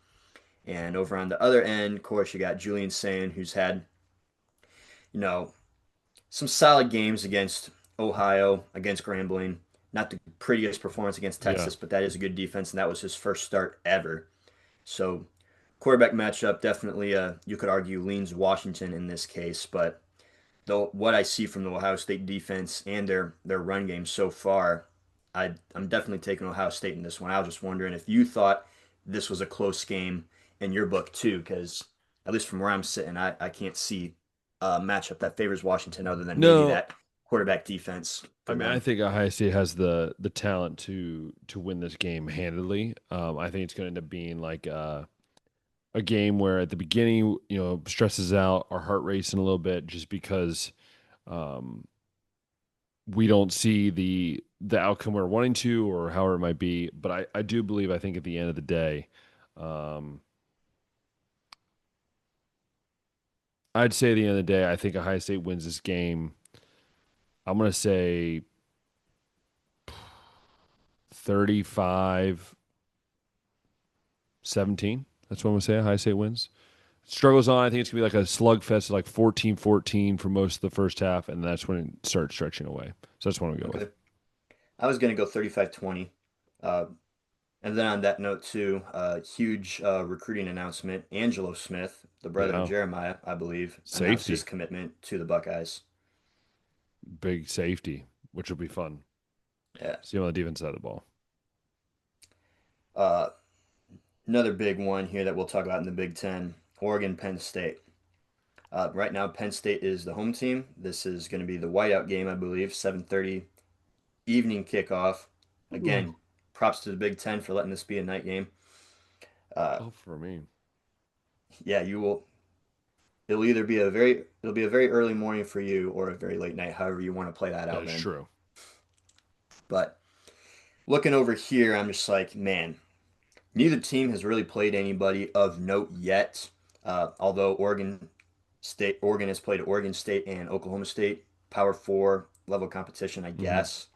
And over on the other end, of course, you got Julian Sayin, who's had, you know, some solid games against Ohio, against Grambling. Not the prettiest performance against Yeah. Texas, but that is a good defense, and that was his first start ever. So quarterback matchup definitely you could argue leans Washington in this case, but though what I see from the Ohio State defense and their run game so far, I'm definitely taking Ohio State in this one. I was just wondering if you thought this was a close game in your book too, because at least from where I'm sitting, I can't see a matchup that favors Washington other than maybe No, that quarterback defense I for mean I them. think Ohio State has the talent to win this game handedly. I think it's going to end up being like a game where at the beginning, stresses out, our heart racing a little bit just because um, we don't see the outcome we're wanting to or however it might be. But I do believe I think at the end of the day, um, I'd say at the end of the day, I think Ohio State wins this game. I'm gonna say 35-17. That's what I'm gonna say. Ohio State wins. Struggles on. I think it's gonna be like a slugfest, like 14-14 for most of the first half, and that's when it starts stretching away. So that's what I'm gonna go with. Okay. I was going to go 35-20. Uh, And then on that note too, huge recruiting announcement. Angelo Smith, the brother of Yeah, Jeremiah, I believe, announced his safety, commitment to the Buckeyes. big safety, which will be fun. Yeah. See him on the defense side of the ball. Uh, Another big one here that we'll talk about in the Big Ten, Oregon, Penn State. Right now, Penn State is the home team. This is going to be the whiteout game, I believe, 7:30 evening kickoff. Ooh. Again, props to the Big Ten for letting this be a night game. Uh, Oh, for me, yeah, you will. It'll be a very early morning for you or a very late night, however you want to play that that out is then. true. But looking over here, I'm just like, man, neither team has really played anybody of note yet. Although Oregon has played Oregon State and Oklahoma State, Power Four level competition, I Hmm. guess.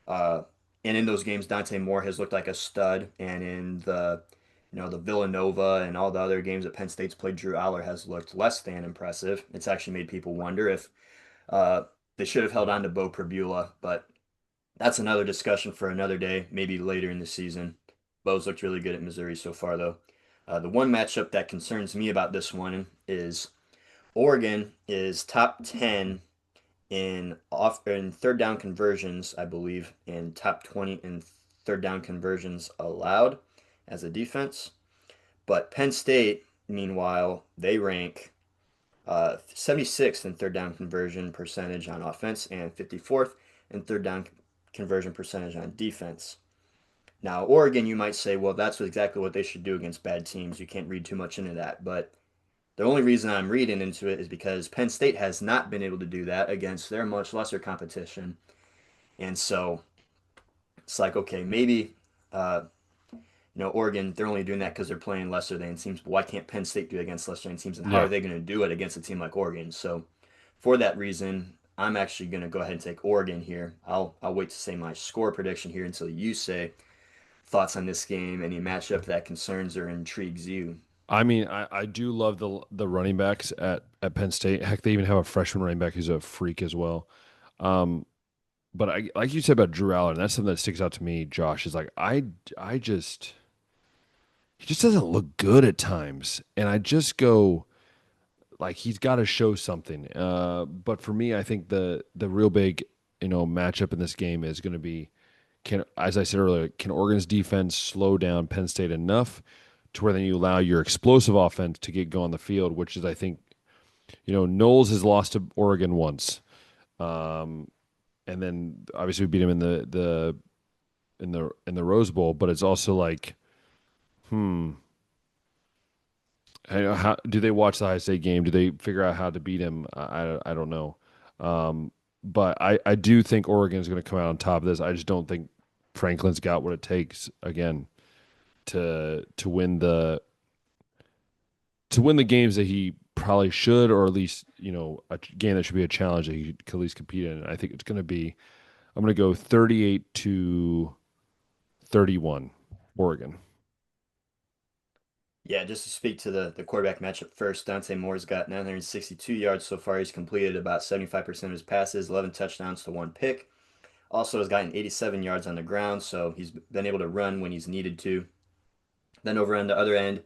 Uh, and in those games, Dante Moore has looked like a stud. And in the Villanova and all the other games that Penn State's played, Drew Aller has looked less than impressive. It's actually made people wonder if uh, they should have held on to Bo Prabula, but that's another discussion for another day, maybe later in the season. Bo's looked really good at Missouri so far, though. The one matchup that concerns me about this one is Oregon is top 10 in third down conversions, I believe, and top 20 in third down conversions allowed as a defense. But Penn State, meanwhile, they rank 76th in third down conversion percentage on offense and 54th in third down conversion percentage on defense. Now, Oregon, you might say, well, that's exactly what they should do against bad teams. You can't read too much into that. But the only reason I'm reading into it is because Penn State has not been able to do that against their much lesser competition. And so it's like, okay, maybe uh, Oregon, they're only doing that because they're playing lesser than teams. But why can't Penn State do it against lesser than teams? And how are Yeah. they going to do it against a team like Oregon? So for that reason, I'm actually going to go ahead and take Oregon here. I'll wait to say my score prediction here until you say thoughts on this game, any matchup that concerns or intrigues you. I mean, I do love the running backs at Penn State. Heck, they even have a freshman running back who's a freak as well. Um, but I like you said about Drew Allen, that's something that sticks out to me, Josh, is like I just he just doesn't look good at times. And I just go like he's got to show something. But for me, I think the real big, matchup in this game is going to be can as I said earlier, can Oregon's defense slow down Penn State enough to where then you allow your explosive offense to get going on the field, which is I think, Knowles has lost to Oregon once. Um, and then obviously we beat him in the Rose Bowl, but it's also like, hmm, how do they watch the High State game? Do they figure out how to beat him? I don't know. But I do think Oregon is going to come out on top of this. I just don't think Franklin's got what it takes again to win the games that he probably should, or at least a game that should be a challenge that he could at least compete in. I think it's going to be. I'm going to go 38-31, Oregon. Yeah, just to speak to the quarterback matchup first, Dante Moore's got 962 yards so far. He's completed about 75% of his passes, 11 touchdowns to one pick. Also has gotten 87 yards on the ground, so he's been able to run when he's needed to. Then over on the other end,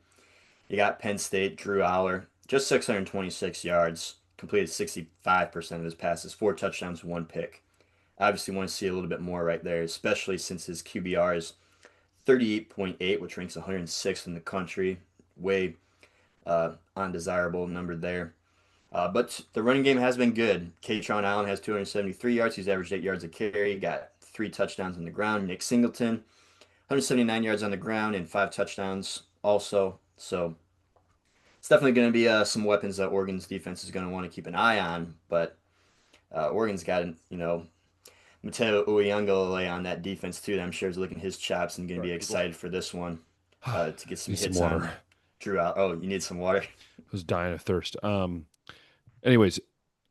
you got Penn State, Drew Aller, just 626 yards, completed 65% of his passes, four touchdowns, one pick. Obviously, want to see a little bit more right there, especially since his QBR is 38.8, which ranks 106th in the country. Way undesirable number there. But the running game has been good. Katron Allen has 273 yards. He's averaged 8 yards a carry. Got three touchdowns on the ground. Nick Singleton, 179 yards on the ground and five touchdowns also. So it's definitely going to be some weapons that Oregon's defense is going to want to keep an eye on. But Oregon's got, Mateo Uyunglele on that defense too. That I'm sure is licking his chops and going to Sorry, be people. excited for this one to get some Need some hits water. on I Drew out. Oh, you need some water? was dying of thirst. Anyways,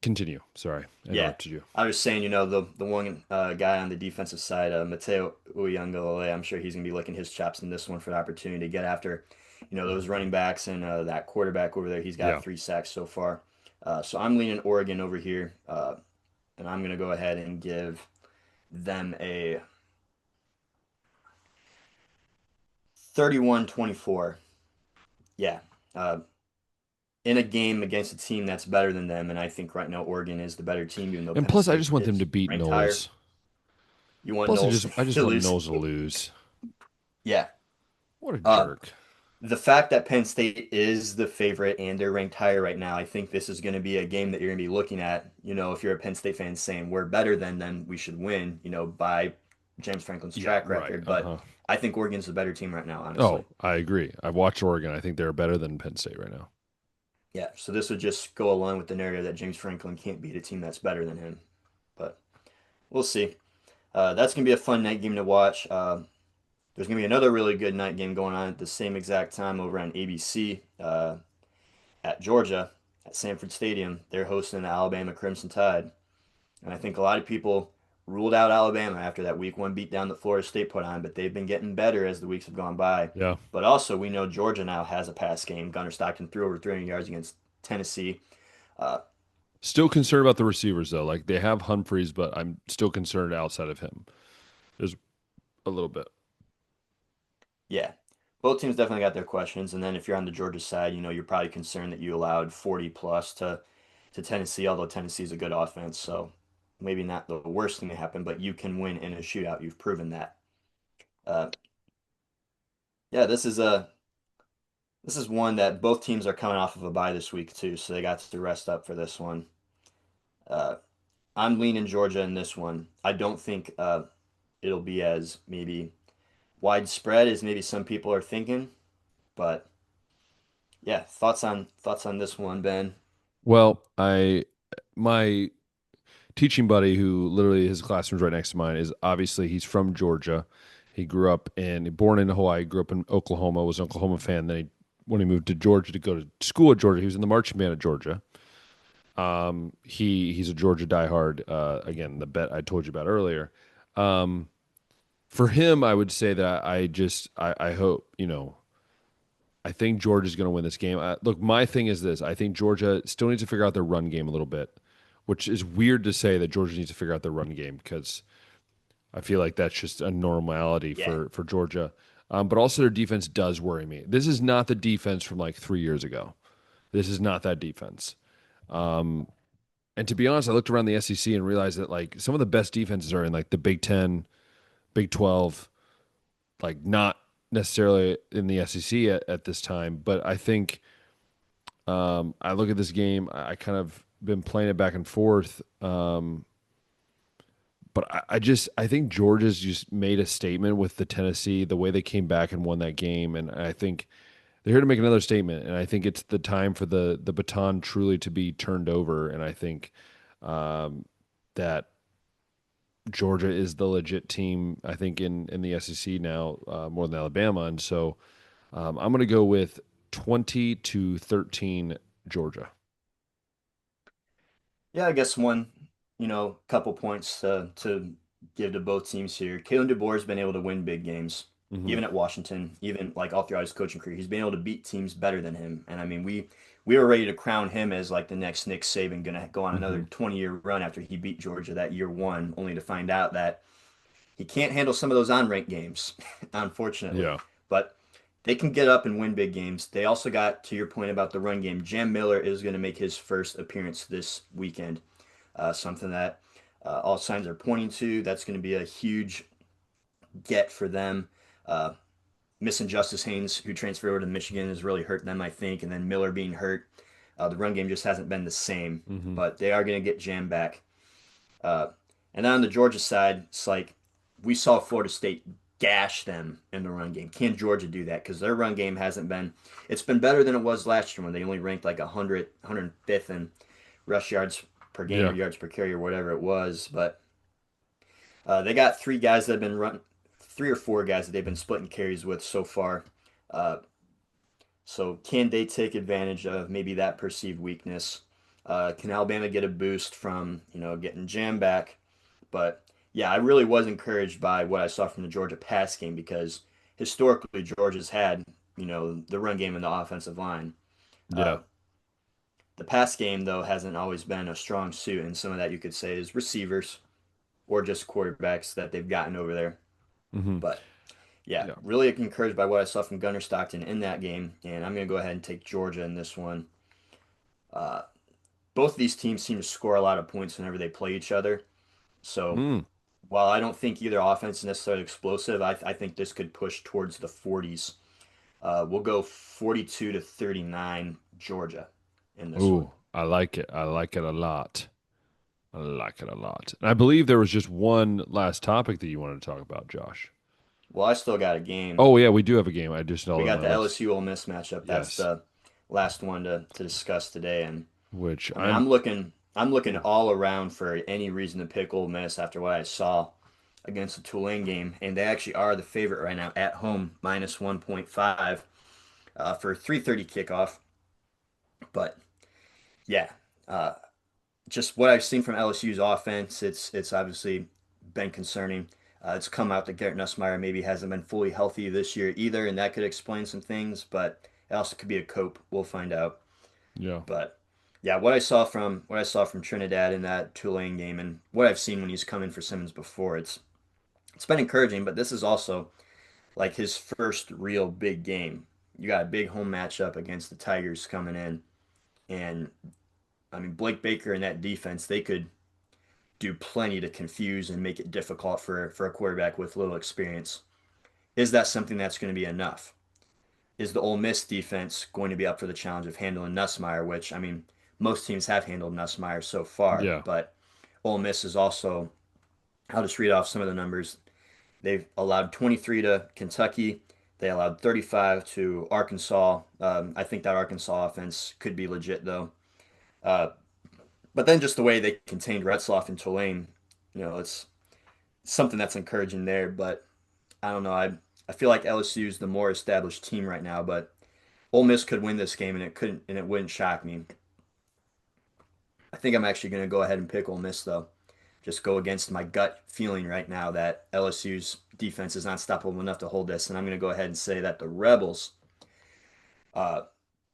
continue. Sorry, I Yeah. interrupted you. I was saying, the one guy on the defensive side, Mateo Uyunglele, I'm sure he's going to be licking his chops in this one for the opportunity to get after, those running backs and that quarterback over there. He's got Yeah. three sacks so far. So I'm leaning Oregon over here, and I'm going to go ahead and give them a 31-24. Yeah. Uh, in a game against a team that's better than them, and I think right now Oregon is the better team, even though And Penn plus, I just State want them is to beat ranked higher. Knowles. You want Plus, I Knowles just I just to want lose? Knowles to lose. Yeah. What a Uh, jerk. the fact that Penn State is the favorite and they're ranked higher right now, I think this is going to be a game that you're going to be looking at. If you're a Penn State fan saying we're better than them, we should win, by James Franklin's Yeah. track Right. record. Uh But huh. I think Oregon's the better team right now, Oh, honestly. I agree. I've watched Oregon. I think they're better than Penn State right now. Yeah. So this would just go along with the narrative that James Franklin can't beat a team that's better than him. But we'll see. That's going to be a fun night game to watch. There's going to be another really good night game going on at the same exact time over on ABC at Georgia at Sanford Stadium. They're hosting the Alabama Crimson Tide. And I think a lot of people ruled out Alabama after that week one beatdown that Florida State put on, but they've been getting better as the weeks have gone by. Yeah. But also, we know Georgia now has a pass game. Gunnar Stockton threw over 300 yards against Tennessee. Uh, Still concerned about the receivers though. Like they have Humphreys, but I'm still concerned outside of him. There's a little bit. yeah, both teams definitely got their questions. And then if you're on the Georgia side, you're probably concerned that you allowed 40 plus to Tennessee, although Tennessee's a good offense. So maybe not the worst thing to happen, but you can win in a shootout. You've proven that. Uh, yeah, this is one that both teams are coming off of a bye this week too, so they got to rest up for this one. Uh, I'm leaning Georgia in this one. I don't think it'll be as maybe widespread as maybe some people are thinking, but yeah, thoughts on this one, Ben. Well, my teaching buddy who literally his classroom's right next to mine is obviously he's from Georgia. He grew up in, born in Hawaii, grew up in Oklahoma, was an Oklahoma fan. Then when he moved to Georgia to go to school at Georgia, he was in the marching band at Georgia. He's a Georgia diehard. Again, the bet I told you about earlier. Um, for him, I would say that I hope, I think Georgia's going to win this game. Look, my thing is this: I think Georgia still needs to figure out their run game a little bit, which is weird to say that Georgia needs to figure out their run game because I feel like that's just a normality Yeah. for Georgia. But also their defense does worry me. This is not the defense from like 3 years ago. This is not that defense. And to be honest, I looked around the SEC and realized that like some of the best defenses are in like the Big Ten, Big 12, like not necessarily in the SEC at this time. But I think I look at this game, I kind of been playing it back and forth. But I think Georgia's just made a statement with the Tennessee, the way they came back and won that game. And I think they're here to make another statement. And I think it's the time for the baton truly to be turned over. And I think that Georgia is the legit team, I think, in the SEC now, more than Alabama. And so I'm going to go with 20-13 Georgia. Yeah, I guess one, couple points to give to both teams here. Kalen DeBoer has been able to win big games, Hmm. even at Washington, even like all throughout his coaching career. He's been able to beat teams better than him. And I mean, we were ready to crown him as like the next Nick Saban, gonna go on Hmm. another 20-year run after he beat Georgia that year one, only to find out that he can't handle some of those on-ranked games, unfortunately. Yeah. But they can get up and win big games. They also got, to your point about the run game, Jam Miller is going to make his first appearance this weekend. Something that all signs are pointing to. That's going to be a huge get for them. Uh, Missing Justice Haynes, who transferred over to Michigan, has really hurt them, I think. And then Miller being hurt, the run game just hasn't been the same. Hmm. But they are going to get Jam back. Uh, and then on the Georgia side, it's like we saw Florida State gash them in the run game. Can Georgia do that? Because their run game hasn't been, it's been better than it was last year when they only ranked like 105th in rush yards per game or Yeah. yards per carry or whatever it was. But they got three guys that have been run, three or four guys that they've been splitting carries with so far. Uh, so can they take advantage of maybe that perceived weakness? Can Alabama get a boost from getting Jam back? But yeah, I really was encouraged by what I saw from the Georgia pass game because historically Georgia's had the run game and the offensive line. Yeah. Uh, the pass game though hasn't always been a strong suit, and some of that you could say is receivers or just quarterbacks that they've gotten over there. Hmm. But yeah, Yeah. really encouraged by what I saw from Gunnar Stockton in that game, and I'm going to go ahead and take Georgia in this one. Uh, both of these teams seem to score a lot of points whenever they play each other. So Mm. while I don't think either offense is necessarily explosive, I think this could push towards the 40s. We'll go 42 to 39 Georgia in this one. Ooh, I like it. I like it a lot. I like it a lot. And I believe there was just one last topic that you wanted to talk about, Josh. Well, I still got a game. Oh yeah, we do have a game. I just know We on got my the list. LSU Ole Miss matchup. That's Yes, the last one to discuss today. And which I mean, I'm. I'm looking Yeah. all around for any reason to pick Ole Miss after what I saw against the Tulane game, and they actually are the favorite right now at home, minus 1.5 for 3:30 kickoff. But yeah, uh, just what I've seen from LSU's offense, it's obviously been concerning. It's come out that Garrett Nussmeier maybe hasn't been fully healthy this year either, and that could explain some things, but it also could be a cope. We'll find out. Yeah. But yeah, what I saw from Trinidad in that Tulane game and what I've seen when he's come in for Simmons before, it's been encouraging, but this is also like his first real big game. You got a big home matchup against the Tigers coming in, and I mean Blake Baker and that defense, they could do plenty to confuse and make it difficult for a quarterback with little experience. Is that something that's going to be enough? Is the Ole Miss defense going to be up for the challenge of handling Nussmeier, which, I mean, most teams have handled Nussmeier so far, Yeah. but Ole Miss is also, I'll just read off some of the numbers. They've allowed 23 to Kentucky. They allowed 35 to Arkansas. I think that Arkansas offense could be legit, though. Uh, but then just the way they contained Retzloff and Tulane, it's something that's encouraging there. But I don't know. I feel like LSU is the more established team right now, but Ole Miss could win this game, and it wouldn't shock me. I think I'm actually going to go ahead and pick Ole Miss though. Just go against my gut feeling right now that LSU's defense is not stoppable enough to hold this, and I'm going to go ahead and say that the Rebels uh,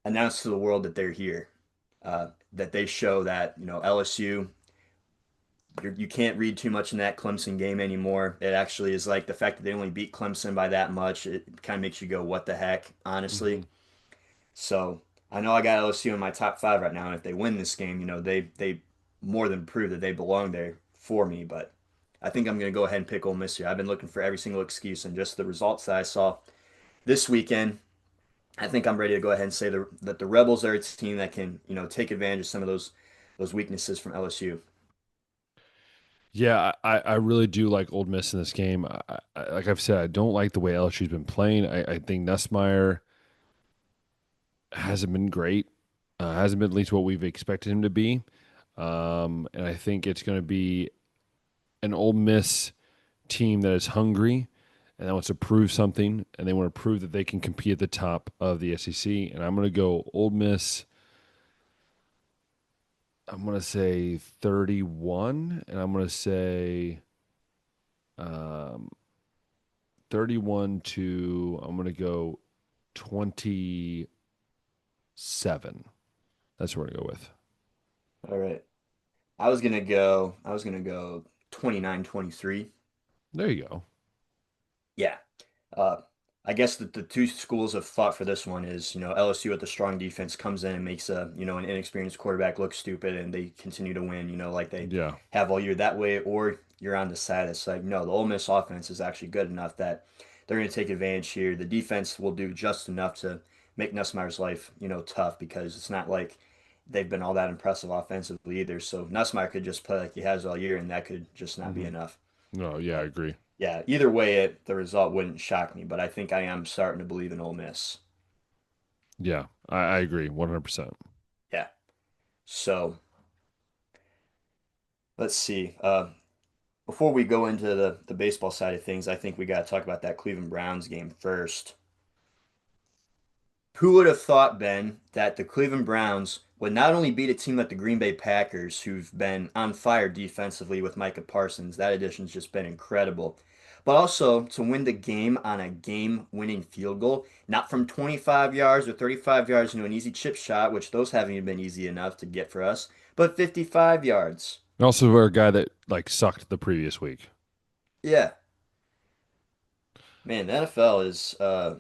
announce to the world that they're here, that they show that LSU. You can't read too much in that Clemson game anymore. It actually is like the fact that they only beat Clemson by that much. It kind of makes you go, "What the heck?" Honestly. Hmm. So I know I got LSU in my top five right now, and if they win this game, they more than prove that they belong there for me. But I think I'm going to go ahead and pick Ole Miss here. I've been looking for every single excuse, and just the results that I saw this weekend, I think I'm ready to go ahead and say that the Rebels are a team that can take advantage of some of those weaknesses from LSU. Yeah, I really do like Old Miss in this game. Like I've said, I don't like the way LSU's been playing. I think Nussmeier hasn't been great. Hasn't been at least what we've expected him to be. And I think it's going to be an Ole Miss team that is hungry and that wants to prove something, and they want to prove that they can compete at the top of the SEC. And I'm going to go Ole Miss. I'm going to say 31, and I'm going to say um, 31 to, I'm going to go 27. That's what we're going to go with. All right. I was gonna go 29-23. There you go. Yeah. Uh, I guess the two schools of thought for this one is, LSU with the strong defense comes in and makes an inexperienced quarterback look stupid and they continue to win, like they Yeah. have all year that way, or you're on the side that's like, no, the Ole Miss offense is actually good enough that they're going to take advantage here. The defense will do just enough to make Nussmeier's life, tough because it's not like they've been all that impressive offensively either. So Nussmeier could just play like he has all year and that could just not be Hmm. enough. No, yeah, I But agree. yeah, either way, the result wouldn't shock me, but I think I am starting to believe in Ole Miss. Yeah, I agree 100%. Yeah. So let's see. Before we go into the baseball side of things, I think we got to talk about that Cleveland Browns game first. Who would have thought, Ben, that the Cleveland Browns would not only beat a team like the Green Bay Packers, who've been on fire defensively with Micah Parsons, that addition's just been incredible, but also to win the game on a game-winning field goal, not from 25 yards or 35 yards into an easy chip shot, which those haven't even been easy enough to get for us, but 55 yards. And also, we're a guy that like sucked the previous week. Yeah, man, the NFL is a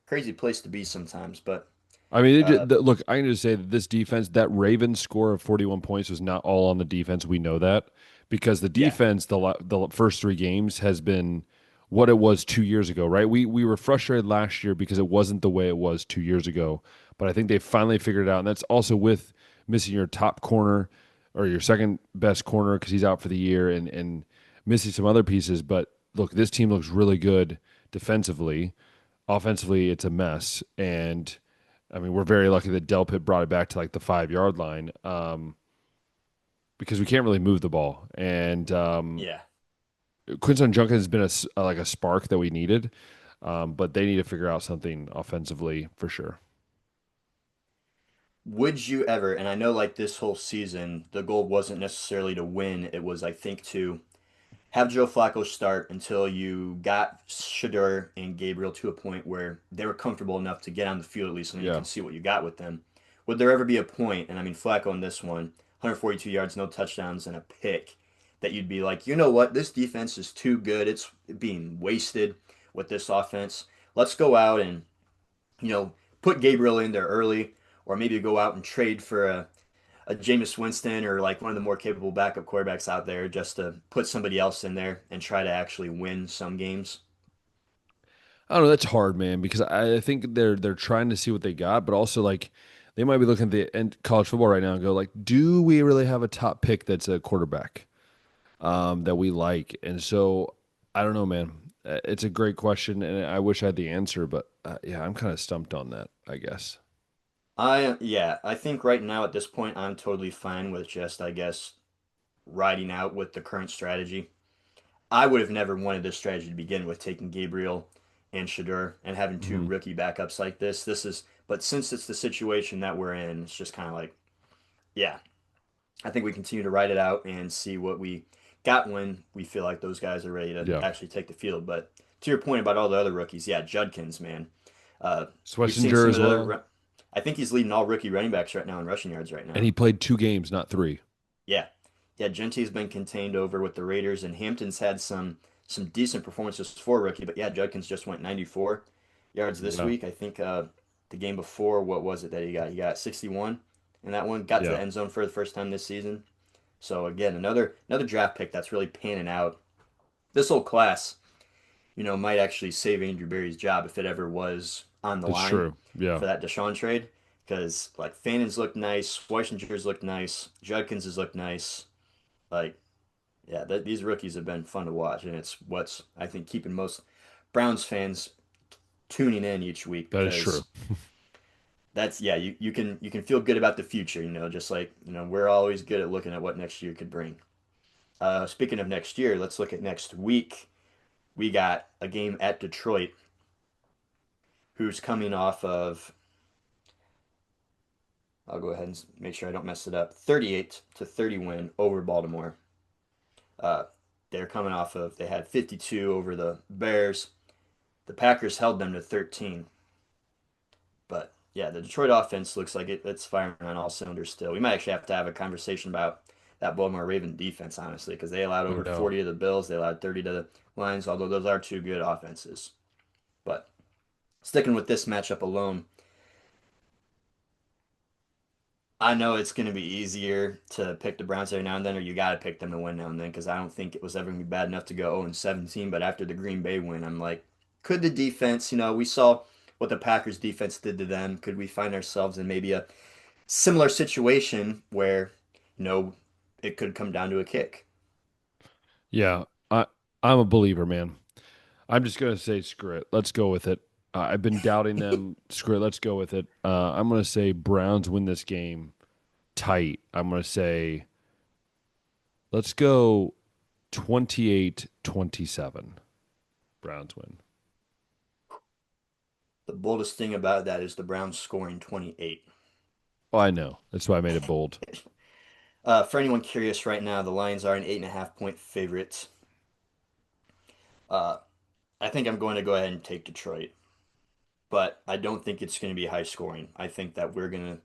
crazy place to be sometimes, but I mean, uh, look, I can just say that this defense, that Ravens score of 41 points was not all on the defense. We know that because the yeah, defense, the first three games has been what it was 2 years ago, right? We were frustrated last year because it wasn't the way it was 2 years ago, but I think they finally figured it out, and that's also with missing your top corner or your second best corner because he's out for the year, and missing some other pieces. But look, this team looks really good defensively. Offensively, it's a mess, and I mean, we're very lucky that Delpit brought it back to like the 5 yard line, because we can't really move the ball. And yeah. Quinton Junkin has been like a spark that we needed, but they need to figure out something offensively for sure. Would you ever, and I know like this whole season, the goal wasn't necessarily to win, it was, I think, to have Joe Flacco start until you got Shador and Gabriel to a point where they were comfortable enough to get on the field at least, and then you Yeah. can see what you got with them. Would there ever be a point, and I mean Flacco in this one, 142 yards, no touchdowns, and a pick, that you'd be like, you know what, this defense is too good. It's being wasted with this offense. Let's go out and, you know, put Gabriel in there early, or maybe go out and trade for a Jameis Winston or like one of the more capable backup quarterbacks out there just to put somebody else in there and try to actually win some games. I don't know. That's hard, man, because I think they're trying to see what they got, but also like they might be looking at the end college football right now and go like, do we really have a top pick that's a quarterback that we like? And so I don't know, man. It's a great question, and I wish I had the answer, but yeah, I'm kind of stumped on that, I guess. I think right now at this point I'm totally fine with just I guess riding out with the current strategy. I would have never wanted this strategy to begin with, taking Gabriel and Shador and having two Hmm. rookie backups like this. But since it's the situation that we're in, it's just kind of like, yeah, I think we continue to ride it out and see what we got when we feel like those guys are ready to Yeah. actually take the field. But to your point about all the other rookies, yeah, Judkins, man. We've seen Schlesinger some as of the well. other. I think he's leading all rookie running backs right now in rushing yards right And now. he played 2 games, not three. Yeah, yeah. Genty's been contained over with the Raiders, and Hampton's had some decent performances for a rookie. But yeah, Judkins just went 94 yards this Yeah. week. I think the game before, what was it that he got? He got 61, and that one got to the Yeah. end zone for the first time this season. So again, another draft pick that's really panning out. This whole class, might actually save Andrew Berry's job if it ever was on the It's line true. Yeah. for that Deshaun trade. Because like Fannon's looked nice, Schweichenger's looked nice, Judkins has looked nice. Like, yeah, these rookies have been fun to watch, and it's what's I think keeping most Browns fans tuning in each week That is true. because that's yeah, you can feel good about the future, just like, we're always good at looking at what next year could bring. Speaking of next year, let's look at next week. We got a game at Detroit, who's coming off of, I'll go ahead and make sure I don't mess it up, 38-30 win over Baltimore. Uh, they're coming off of, they had 52 over the Bears. The Packers held them to 13. But yeah, the Detroit offense looks like it's firing on all cylinders still. We might actually have to have a conversation about that Baltimore Raven defense, honestly, because they allowed I over know. 40 to the Bills. They allowed 30 to the Lions, although those are two good offenses. But sticking with this matchup alone, I know it's going to be easier to pick the Browns every now and then, or you got to pick them to win now and then, because I don't think it was ever going to be bad enough to go 0-17. But after the Green Bay win, I'm like, could the defense, we saw what the Packers defense did to them. Could we find ourselves in maybe a similar situation where, you know, it could come down to a kick? Yeah. I'm a believer, man. I'm just gonna say screw it. Let's go with it. I've been doubting them. Screw it. Let's go with it. I'm gonna say Browns win this game tight. I'm gonna say let's go 28-27. Browns win. The boldest thing about that is the Browns scoring 28. Oh, I know. That's why I made it bold. For anyone curious right now, the Lions are an 8.5 point favorite. Uh, I think I'm going to go ahead and take Detroit, but I don't think it's going to be high scoring. I think that we're going to,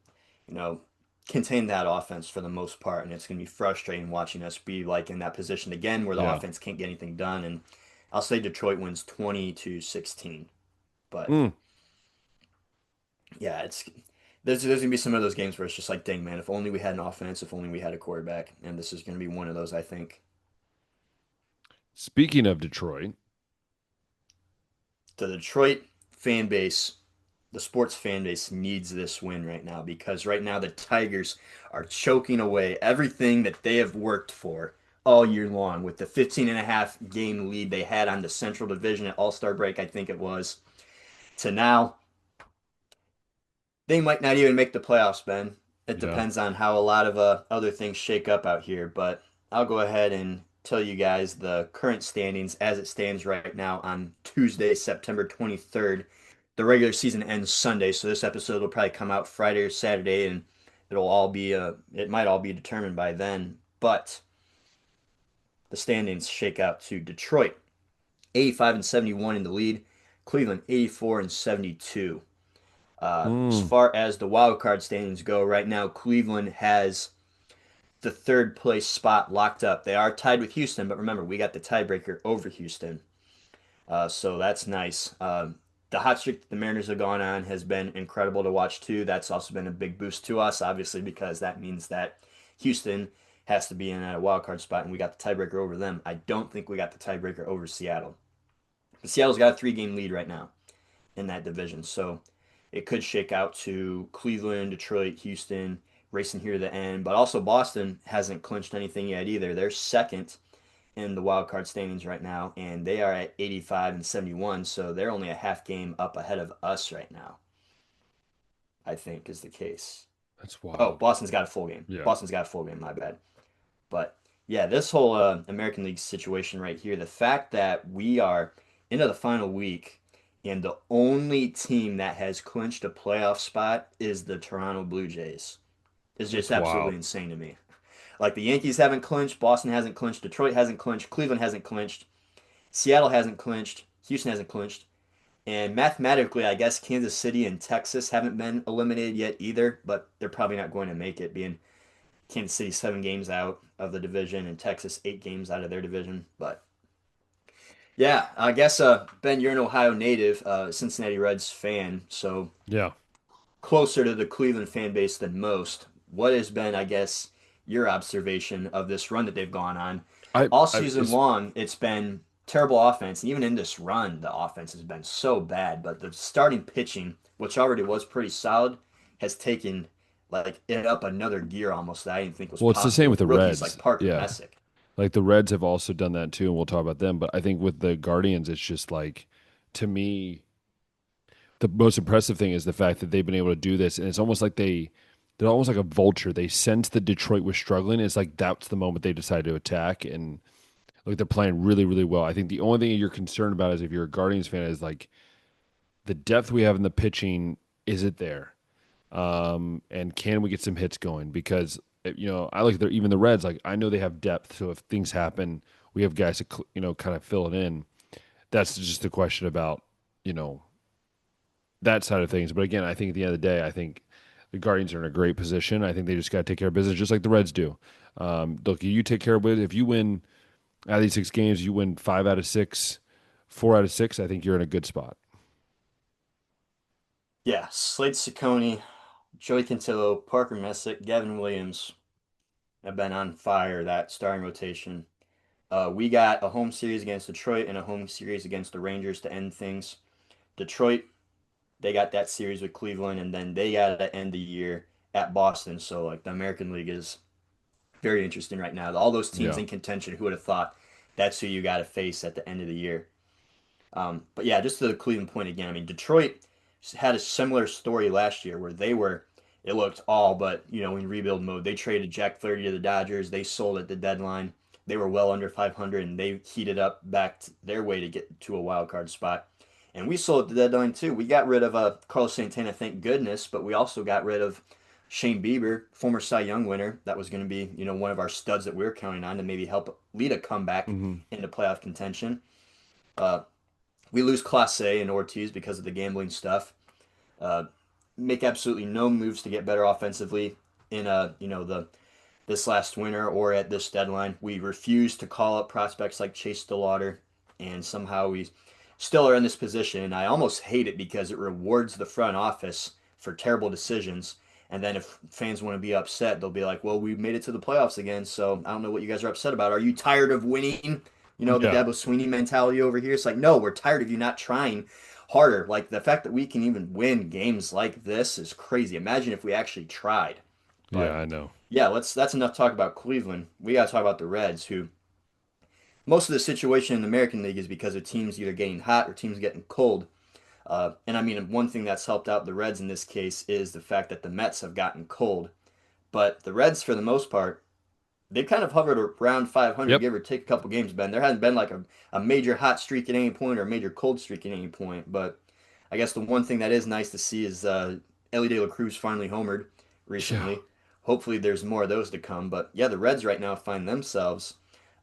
you know, contain that offense for the most part, and it's going to be frustrating watching us be like in that position again where the Yeah. offense can't get anything done. And I'll say Detroit wins 20-16. But Mm. yeah, there's gonna be some of those games where it's just like, dang man, if only we had an offense, if only we had a quarterback, and this is gonna be one of those, I think. Speaking of Detroit, The Detroit fan base, the sports fan base needs this win right now because right now the Tigers are choking away everything that they have worked for all year long with the 15 and a half game lead they had on the Central Division at All-Star break, I think it was, to now they might not even make the playoffs, Ben. It yeah. depends on how a lot of other things shake up out here. But I'll go ahead and tell you guys the current standings as it stands right now on Tuesday, September 23rd. The regular season ends Sunday, so this episode will probably come out Friday or Saturday, and it might all be determined by then. But the standings shake out to Detroit 85 and 71 in the lead, Cleveland 84 and 72. As Mm. far as the wild card standings go, right now Cleveland has the third place spot locked up. They are tied with Houston, but remember we got the tiebreaker over Houston, so that's nice. The hot streak that the Mariners have gone on has been incredible to watch too. That's also been a big boost to us, obviously, because that means that Houston has to be in at a wild card spot, and we got the tiebreaker over them. I don't think we got the tiebreaker over Seattle. But Seattle's got a 3 game lead right now in that division. So it could shake out to Cleveland, Detroit, Houston, racing here to the end. But also Boston hasn't clinched anything yet either. They're second in the wild card standings right now, and they are at 85 and 71. So they're only a half game up ahead of us right now, I think is the case. That's Oh, wild. Boston's got a full game. Yeah. Boston's got a full game, my bad. But Yeah, this whole American League situation right here, the fact that we are into the final week and the only team that has clinched a playoff spot is the Toronto Blue Jays is just It's absolutely wild. insane to me. Like the Yankees haven't clinched, Boston hasn't clinched, Detroit hasn't clinched, Cleveland hasn't clinched, Seattle hasn't clinched, Houston hasn't clinched, and mathematically, I guess Kansas City and Texas haven't been eliminated yet either, but they're probably not going to make it, being Kansas City 7 games out of the division and Texas 8 games out of their division. But yeah, I guess Ben, you're an Ohio native, Cincinnati Reds fan, so Yeah. closer to the Cleveland fan base than most. What has been, I guess, your observation of this run that they've gone on? I, All I season it's long, it's been terrible offense, and even in this run, the offense has been so bad. But the starting pitching, which already was pretty solid, has taken like it up another gear almost that I didn't think was well, it's the same possible with with the rookies like Reds. Parker Yeah. Messick. Like the Reds have also done that too, and we'll talk about them. But I think with the Guardians, it's just like, to me, the most impressive thing is the fact that they've been able to do this, and it's almost like they're almost like a vulture. They sense that Detroit was struggling. It's like that's the moment they decide to attack, and like they're playing really, really well. I think the only thing you're concerned about is if you're a Guardians fan is like the depth we have in the pitching. Is it there? And can we get some hits going? Because I look at even the Reds. Like I know they have depth, so if things happen, we have guys to kind of fill it in. That's just the question about you know that side of things. But again, I think at the end of the day, I think the Guardians are in a great position. I think they just got to take care of business, just like the Reds do. Look, you take care of it. If you win out of these 6 games, you win 5 out of 6, 4 out of 6. I think you're in a good spot. Yeah, Slade Ciccone, Joey Cantillo, Parker Messick, Gavin Williams have been on fire that starting rotation. We got a home series against Detroit and a home series against the Rangers to end things. Detroit, they got that series with Cleveland, and then they got to end the year at Boston. So, like, the American League is very interesting right now. All those teams Yeah, in contention, who would have thought that's who you got to face at the end of the year? But yeah, just to the Cleveland point again, I mean, Detroit had a similar story last year where it looked all but, in rebuild mode. They traded Jack Flaherty to the Dodgers. They sold at the deadline. They were well under 500 and they heated up back their way to get to a wild card spot. And we sold at the deadline too. We got rid of Carlos Santana, thank goodness, but we also got rid of Shane Bieber, former Cy Young winner. That was going to be, one of our studs that we were counting on to maybe help lead a comeback hmm into playoff contention. Uh, we lose Clase and Ortiz because of the gambling stuff. Uh, make absolutely no moves to get better offensively in the this last winter or at this deadline. We refuse to call up prospects like Chase DeLauder, and somehow we still are in this position. And I almost hate it because it rewards the front office for terrible decisions. And then if fans want to be upset, they'll be like, "Well, we made it to the playoffs again, so I don't know what you guys are upset about. Are you tired of winning? The yeah, Dabo Sweeney mentality over here." It's like, no, we're tired of you not trying harder. Like the fact that we can even win games like this is crazy. Imagine if we actually tried. yeah. But I know. yeah, that's enough talk about Cleveland. We got to talk about the Reds, who most of the situation in the American League is because of teams either getting hot or teams getting cold. And I mean, one thing that's helped out the Reds in this case is the fact that the Mets have gotten cold. But the Reds, for the most part, they've kind of hovered around 500, Yep. give or take a couple games, Ben. There hasn't been like a major hot streak at any point or a major cold streak at any point. But I guess the one thing that is nice to see is Ellie De La Cruz finally homered Yeah, recently. Hopefully, there's more of those to come. But yeah, the Reds right now find themselves,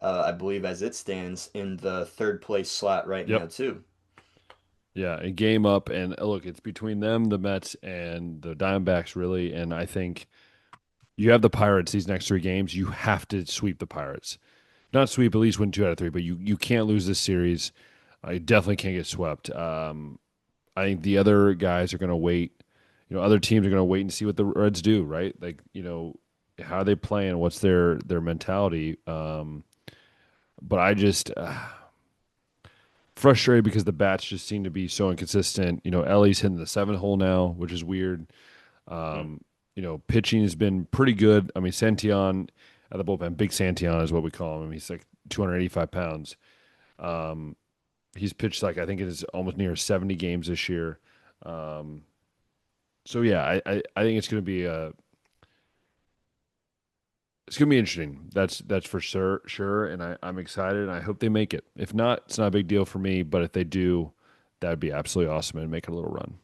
I believe, as it stands, in the third place slot right yep. now, too. Yeah, a game up, and look, it's between them, the Mets, and the Diamondbacks, really. And I think you have the Pirates these next 3 games. You have to sweep the Pirates. Not sweep, at least win 2 out of 3. But you can't lose this series. You definitely can't get swept. I think the other guys are going to wait. Other teams are going to wait and see what the Reds do. Right? Like how are they playing? What's their mentality? But I just frustrated because the bats just seem to be so inconsistent. Ellie's hitting the 7 hole now, which is weird. Hmm. Pitching has been pretty good. I mean, Santillan at the bullpen, Big Santillan is what we call him. I mean, he's like 285 pounds. Um, he's pitched like I think it is almost near 70 games this year. Um, so yeah, I think it's going to be It's gonna be interesting. That's for sure. And I'm excited and I hope they make it. If not, it's not a big deal for me. But if they do, that would be absolutely awesome and make it a little run.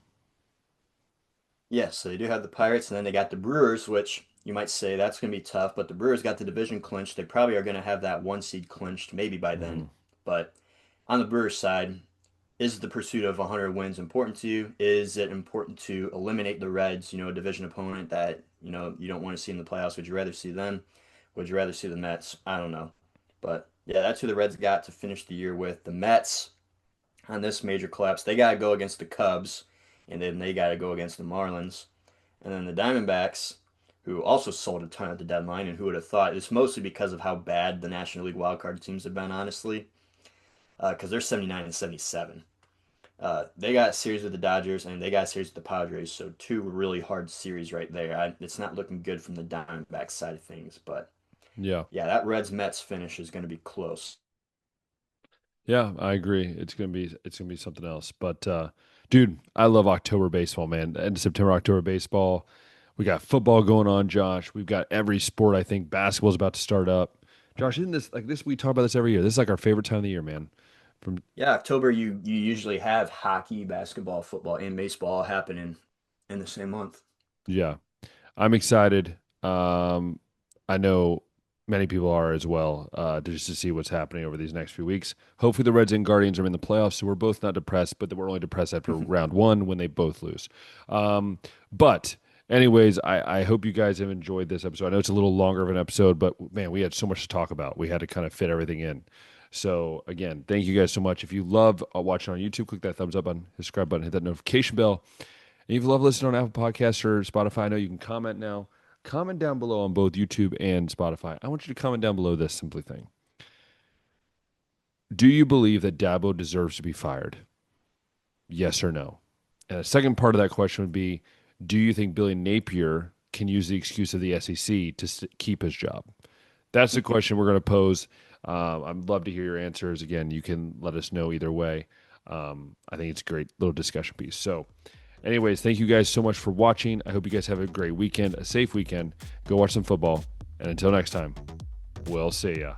Yes, so they do have the Pirates, and then they got the Brewers, which you might say that's going to be tough, but the Brewers got the division clinched. They probably are going to have that one seed clinched maybe by Hmm. then. But on the Brewers side, is the pursuit of 100 wins important to you? Is it important to eliminate the Reds, a division opponent that, you don't want to see in the playoffs? Would you rather see them? Would you rather see the Mets? I don't know. But yeah, that's who the Reds got to finish the year with. The Mets on this major collapse, they got to go against the Cubs, and then they got to go against the Marlins. And then the Diamondbacks, who also sold a ton at the deadline, and who would have thought it's mostly because of how bad the National League wildcard teams have been, honestly, because they're 79 and 77. They got a series with the Dodgers and they got a series with the Padres, so two really hard series right there. It's not looking good from the Diamondbacks side of things, but Yeah. yeah, that Reds Mets finish is going to be close. Yeah, I agree. It's gonna be something else. But dude, I love October baseball, man. End of September, October baseball. We got football going on, Josh. We've got every sport. I think basketball's about to start up. Josh, isn't this like this? We talk about this every year. This is like our favorite time of the year, man. From Yeah, October you usually have hockey, basketball, football, and baseball happening in the same month. yeah, I'm excited. I know many people are as well, just to see what's happening over these next few weeks. Hopefully, the Reds and Guardians are in the playoffs, so we're both not depressed, but we're only depressed after round one when they both lose. Um, but, anyways, I hope you guys have enjoyed this episode. I know it's a little longer of an episode, but man, we had so much to talk about. We had to kind of fit everything in. So, again, thank you guys so much. If you love watching on YouTube, click that thumbs up button, subscribe button, hit that notification bell. And if you love listening on Apple Podcasts or Spotify, I know you can comment now. Comment down below on both YouTube and Spotify. I want you to comment down below this simply thing. Do you believe that Dabo deserves to be fired? Yes or no? And the second part of that question would be, do you think Billy Napier can use the excuse of the SEC to keep his job? That's the question we're going to pose. I'd love to hear your answers. Again, you can let us know either way. I think it's a great little discussion piece. So, anyways, thank you guys so much for watching. I hope you guys have a great weekend, a safe weekend. Go watch some football. And until next time, we'll see ya.